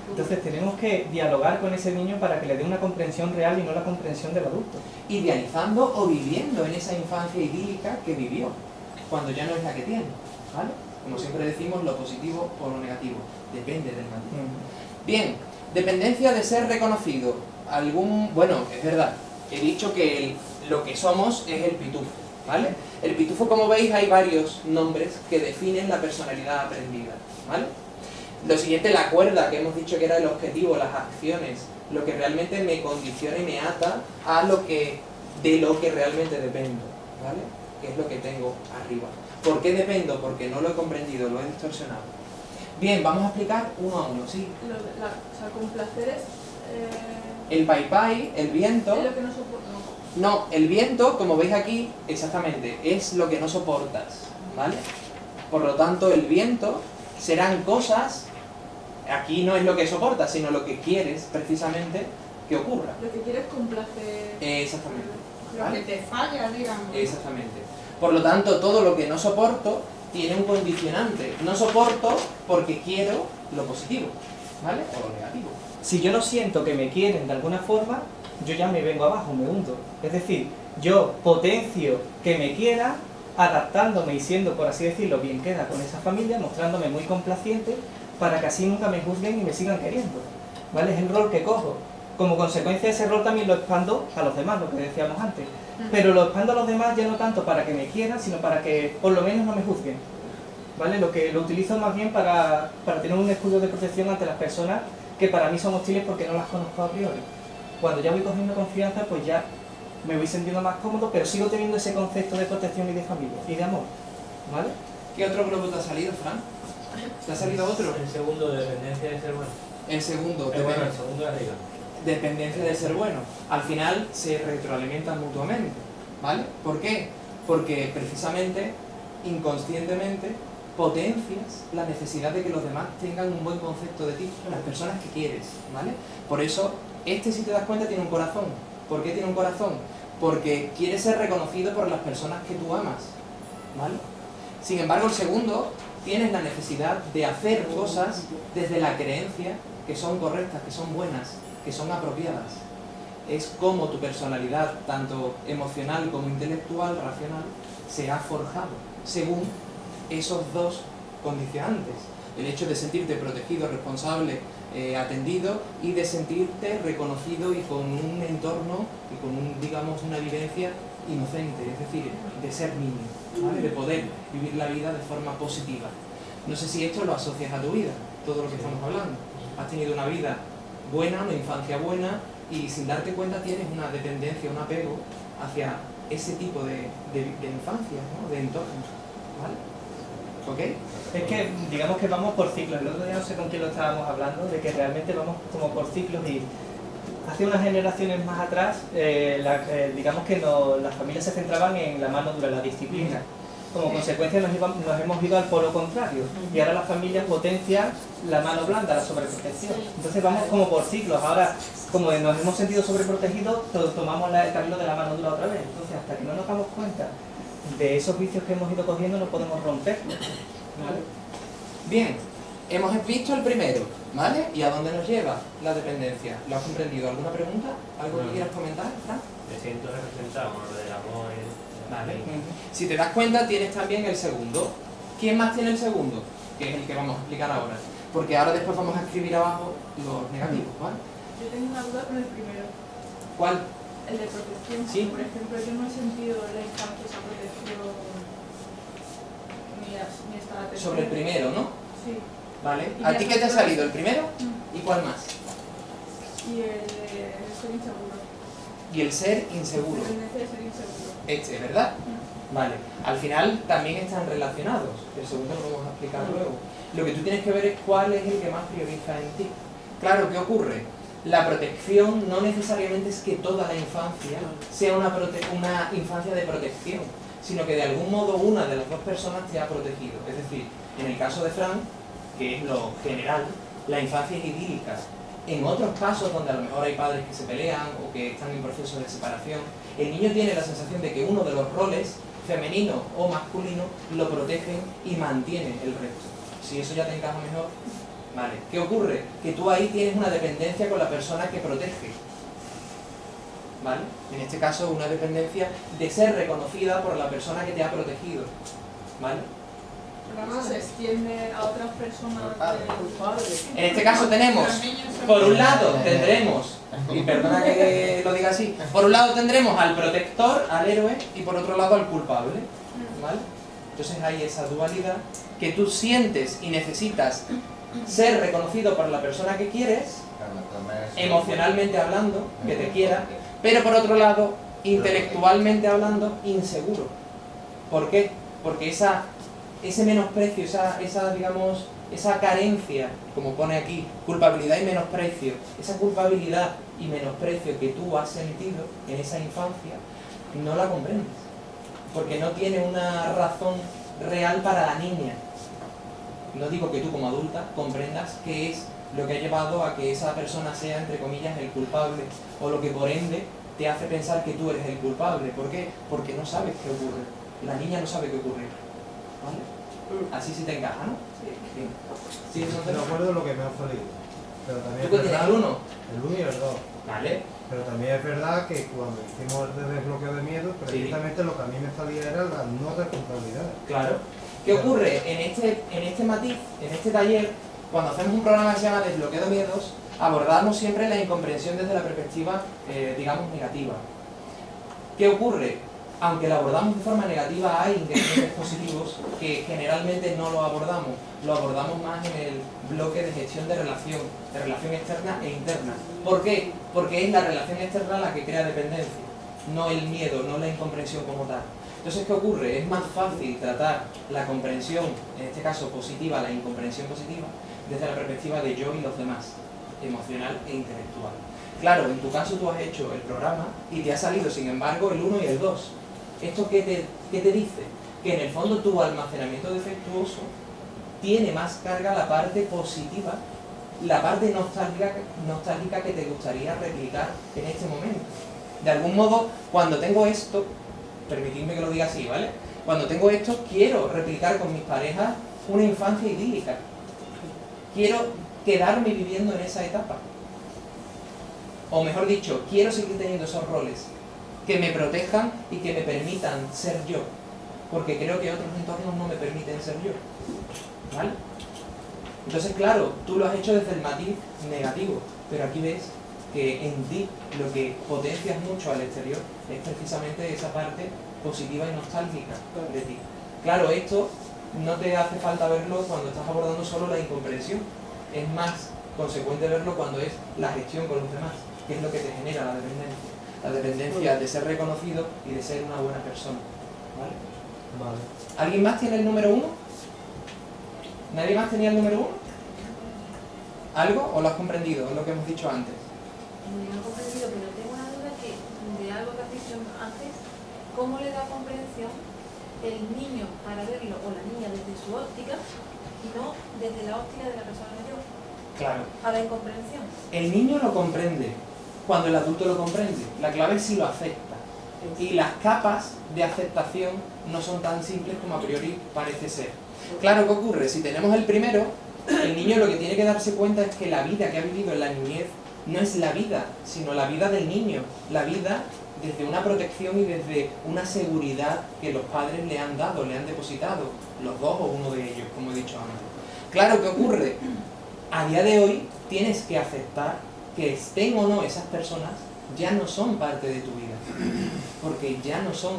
Entonces tenemos que dialogar con ese niño para que le dé una comprensión real y no la comprensión del adulto. Idealizando o viviendo en esa infancia idílica que vivió, cuando ya no es la que tiene, ¿vale? Como siempre decimos, lo positivo o lo negativo, depende del matiz. Bien, dependencia de ser reconocido. Bueno, es verdad, he dicho que lo que somos es el pitufo, ¿vale? El pitufo, como veis, hay varios nombres que definen la personalidad aprendida, ¿vale? Lo siguiente, la cuerda, que hemos dicho que era el objetivo, las acciones, lo que realmente me condiciona y me ata a de lo que realmente dependo, ¿vale? Que es lo que tengo arriba. ¿Por qué dependo? Porque no lo he comprendido, lo he distorsionado. Bien, vamos a explicar uno a uno, ¿sí? O sea, complacer es... El pai, el viento... Es lo que no soporto. No, el viento, como veis aquí, exactamente, es lo que no soportas, ¿vale? Por lo tanto, el viento serán cosas, aquí no es lo que soportas, sino lo que quieres, precisamente, que ocurra. Lo que quieres complacer. Exactamente. Lo que te falla, digamos. Exactamente. Por lo tanto, todo lo que no soporto tiene un condicionante. No soporto porque quiero lo positivo, ¿vale? O lo negativo. Si yo no siento que me quieren de alguna forma, yo ya me vengo abajo, me hundo. Es decir, yo potencio que me quiera, adaptándome y siendo, por así decirlo, bien queda con esa familia, mostrándome muy complaciente, para que así nunca me juzguen y me sigan queriendo. ¿Vale? Es el rol que cojo. Como consecuencia de ese rol también lo expando a los demás, lo que decíamos antes. Pero lo expando a los demás ya no tanto para que me quieran, sino para que por lo menos no me juzguen. ¿Vale? Lo utilizo más bien para tener un escudo de protección ante las personas que para mí son hostiles porque no las conozco a priori. Cuando ya voy cogiendo confianza, pues ya me voy sintiendo más cómodo, pero sigo teniendo ese concepto de protección y de familia y de amor. ¿Vale? ¿Qué otro globo te ha salido, Fran? ¿Te ha salido otro? El segundo, de dependencia de ser bueno. El segundo, Bueno, el segundo de arriba. dependencia de ser bueno. Al final se retroalimentan mutuamente, ¿vale? ¿Por qué? Porque precisamente, inconscientemente, potencias la necesidad de que los demás tengan un buen concepto de ti, las personas que quieres, ¿vale? Por eso, si te das cuenta, tiene un corazón. ¿Por qué tiene un corazón? Porque quiere ser reconocido por las personas que tú amas, ¿vale? Sin embargo, el segundo, tienes la necesidad de hacer cosas desde la creencia que son correctas, que son buenas, que son apropiadas. Es como tu personalidad, tanto emocional como intelectual, racional, se ha forjado según esos dos condicionantes. El hecho de sentirte protegido, responsable, atendido, y de sentirte reconocido y con un entorno y con una vivencia inocente, es decir, de ser niño, ¿vale? De poder vivir la vida de forma positiva. No sé si esto lo asocias a tu vida, todo lo que estamos hablando. Has tenido una vida buena, una infancia buena, y sin darte cuenta tienes una dependencia, un apego hacia ese tipo de infancia, ¿no? De entorno, ¿vale? ¿Ok? Es que digamos que vamos por ciclos. El otro día no sé con quién lo estábamos hablando, de que realmente vamos como por ciclos, y hace unas generaciones más atrás, digamos que las familias se centraban en la mano dura, la disciplina. Como consecuencia nos hemos ido al polo contrario, y ahora las familias potencian la mano blanda, la sobreprotección. Entonces vamos como por ciclos. Ahora, como nos hemos sentido sobreprotegidos, tomamos el camino de la mano dura otra vez. Entonces, hasta que no nos damos cuenta de esos vicios que hemos ido cogiendo, no podemos romperlos, ¿vale? Bien, hemos visto el primero, ¿Vale? ¿Y a dónde nos lleva la dependencia? ¿Lo has comprendido? ¿Alguna pregunta? ¿Algo que quieras comentar, Fran? Me siento representado con lo del amor. Vale. Si te das cuenta, tienes también el segundo. ¿Quién más tiene el segundo? Que es el que vamos a explicar ahora. Porque ahora después vamos a escribir abajo los negativos, ¿vale? Yo tengo una duda con el primero, ¿Cuál? el de protección. Sí. Por ejemplo, yo no he sentido en la infancia esa protección ni esta atención. Sobre el primero, ¿no? Sí. Vale. ¿Y ¿A ya ti qué te ha está? salido? ¿El primero? ¿Y cuál más? Y el de ser inseguro. Y el ser inseguro. La tendencia de ser inseguro. Este, ¿verdad? Vale. Al final también están relacionados. El segundo lo vamos a explicar luego. Lo que tú tienes que ver es cuál es el que más prioriza en ti. Claro, ¿qué ocurre? La protección no necesariamente es que toda la infancia sea una infancia de protección, sino que de algún modo una de las dos personas te ha protegido. Es decir, en el caso de Fran, que es lo general, la infancia es idílica. En otros casos donde a lo mejor hay padres que se pelean o que están en proceso de separación, el niño tiene la sensación de que uno de los roles, femenino o masculino, lo protegen y mantiene el resto. Si eso ya te encaja mejor, vale. ¿Qué ocurre? Que tú ahí tienes una dependencia con la persona que protege. ¿Vale? En este caso una dependencia de ser reconocida por la persona que te ha protegido. ¿Vale? Pero no se extiende a otras personas culpables. En este caso tenemos, por un lado tendremos, y perdona que lo diga así, por un lado tendremos al protector, al héroe, y por otro lado al culpable. ¿Vale? Entonces hay esa dualidad que tú sientes y necesitas ser reconocido por la persona que quieres, emocionalmente hablando, que te quiera, pero por otro lado, intelectualmente hablando, inseguro. ¿Por qué? Porque ese menosprecio, esa carencia, como pone aquí, culpabilidad y menosprecio, esa culpabilidad y menosprecio que tú has sentido en esa infancia, no la comprendes. Porque no tiene una razón real para la niña. No digo que tú como adulta comprendas qué es lo que ha llevado a que esa persona sea, entre comillas, el culpable, o lo que por ende te hace pensar que tú eres el culpable. ¿Por qué? Porque no sabes qué ocurre. La niña no sabe qué ocurre. ¿Vale? Así sí te encaja, ¿no? Sí. Sí, entonces No recuerdo lo que me ha salido. Pero también ¿Tú qué tienes, el 1? El 1 y el 2. Vale. Pero también es verdad que cuando hicimos el desbloqueo de miedo, precisamente lo que a mí me salía era la no responsabilidad. Claro. ¿Qué ocurre? En este matiz, en este taller, cuando hacemos un programa que se llama Desbloqueo de Miedos, abordamos siempre la incomprensión desde la perspectiva, digamos, negativa. ¿Qué ocurre? Aunque la abordamos de forma negativa, hay ingredientes positivos que generalmente no lo abordamos más en el bloque de gestión de relación externa e interna. ¿Por qué? Porque es la relación externa la que crea dependencia, no el miedo, no la incomprensión como tal. Entonces, ¿qué ocurre? Es más fácil tratar la comprensión, en este caso positiva, la incomprensión positiva, desde la perspectiva de yo y los demás, emocional e intelectual. Claro, en tu caso tú has hecho el programa y te ha salido, sin embargo, el 1 y el 2. ¿Esto qué te dice? Que en el fondo tu almacenamiento defectuoso tiene más carga la parte positiva, la parte nostálgica que te gustaría replicar en este momento. De algún modo, cuando tengo esto, permitidme que lo diga así, ¿vale? Cuando tengo esto, quiero replicar con mis parejas una infancia idílica. Quiero quedarme viviendo en esa etapa. O mejor dicho, quiero seguir teniendo esos roles que me protejan y que me permitan ser yo, porque creo que otros entornos no me permiten ser yo, ¿vale? Entonces, claro, tú lo has hecho desde el matiz negativo, pero aquí ves que en ti lo que potencias mucho al exterior es precisamente esa parte positiva y nostálgica de ti. Claro, esto no te hace falta verlo cuando estás abordando solo la incomprensión, es más consecuente verlo cuando es la gestión con los demás, que es lo que te genera la dependencia. La dependencia de ser reconocido y de ser una buena persona. ¿Vale? Vale. ¿Alguien más tiene el número 1? ¿Nadie más tenía el número 1? ¿Algo? ¿O lo has comprendido? Es lo que hemos dicho antes. No he comprendido, pero tengo una duda que de algo que has dicho antes. ¿Cómo le da comprensión el niño para verlo o la niña desde su óptica y no desde la óptica de la persona mayor? Claro. A la incomprensión. El niño lo comprende cuando el adulto lo comprende. La clave es si lo acepta. Y las capas de aceptación no son tan simples como a priori parece ser. Claro, ¿qué ocurre? Si tenemos el primero, El niño lo que tiene que darse cuenta es que la vida que ha vivido en la niñez no es la vida, sino la vida del niño. La vida desde una protección y desde una seguridad que los padres le han dado, le han depositado, los dos o uno de ellos, como he dicho antes. Claro, ¿qué ocurre? A día de hoy tienes que aceptar que estén o no esas personas, ya no son parte de tu vida, porque ya no son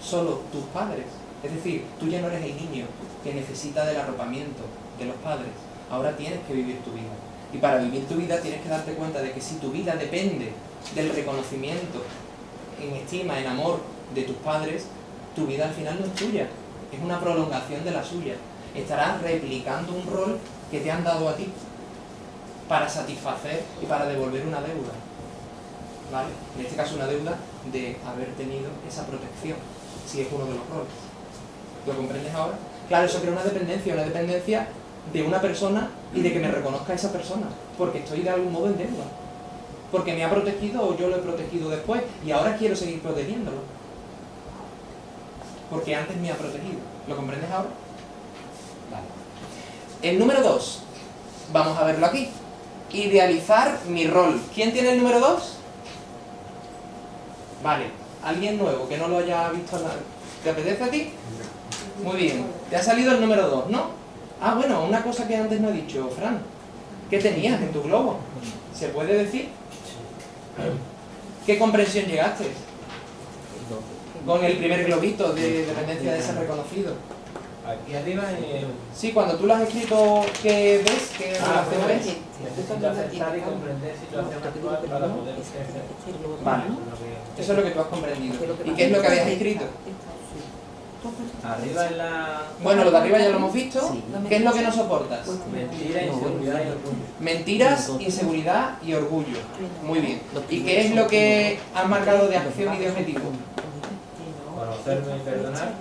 solo tus padres. Es decir, tú ya no eres el niño que necesita del arropamiento de los padres, ahora tienes que vivir tu vida. Y para vivir tu vida tienes que darte cuenta de que si tu vida depende del reconocimiento, en estima, en amor de tus padres, tu vida al final no es tuya, es una prolongación de la suya. Estarás replicando un rol que te han dado a ti para satisfacer y para devolver una deuda, ¿vale? En este caso una deuda de haber tenido esa protección, si es uno de los roles. ¿Lo comprendes ahora? Claro, eso crea una dependencia de una persona y de que me reconozca esa persona, porque estoy de algún modo en deuda, porque me ha protegido o yo lo he protegido después y ahora quiero seguir protegiéndolo, porque antes me ha protegido. ¿Lo comprendes ahora? Vale. El número 2, vamos a verlo aquí. Idealizar mi rol. ¿Quién tiene el número 2? Vale, alguien nuevo que no lo haya visto. ¿Te apetece a ti? Muy bien, te ha salido el número 2, ¿no? Ah, bueno, una cosa que antes no he dicho, Fran. ¿Qué tenías en tu globo? ¿Se puede decir? ¿Qué comprensión llegaste? Con el primer globito de dependencia de ser reconocido. Aquí arriba Sí, cuando tú lo has escrito, ¿qué ves? ¿Qué relación ves? necesito aceptar y comprender situación actual para poder crecer. Vale, eso es lo que tú has comprendido. ¿Y qué es lo que habías escrito? Arriba en la Bueno, lo de arriba ya lo hemos visto. ¿Qué es lo que no soportas? mentira, inseguridad y orgullo. Mentiras, inseguridad y orgullo. Muy bien. ¿Y qué es lo que has marcado de acción y de objetivo? Conocerme y perdonar.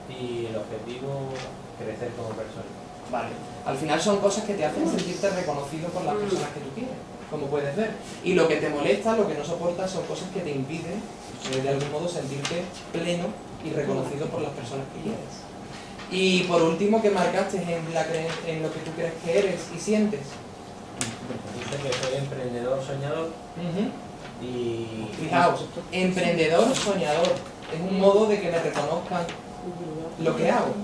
Y el objetivo, crecer como persona. Vale. Al final son cosas que te hacen sentirte reconocido por las personas que tú quieres, como puedes ver. Y lo que te molesta, lo que no soportas, son cosas que te impiden, de algún modo, sentirte pleno y reconocido por las personas que quieres. Y por último, ¿qué marcaste en lo que tú crees que eres y sientes? Dice que soy emprendedor, soñador y... Fijaos, emprendedor, soñador. Es un modo de que me reconozcan lo que hago.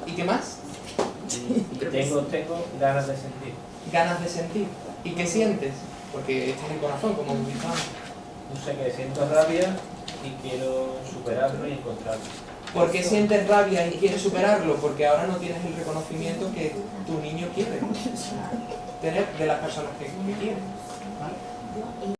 ¿Y qué más? y tengo ganas de sentir. Ganas de sentir. ¿Y qué sientes? Porque este es el corazón, como hemos visto antes. No sé, que siento rabia y quiero superarlo y encontrarlo. ¿Por qué sientes rabia y quieres superarlo? Porque ahora no tienes el reconocimiento que tu niño quiere tener de las personas que quiere. ¿Vale?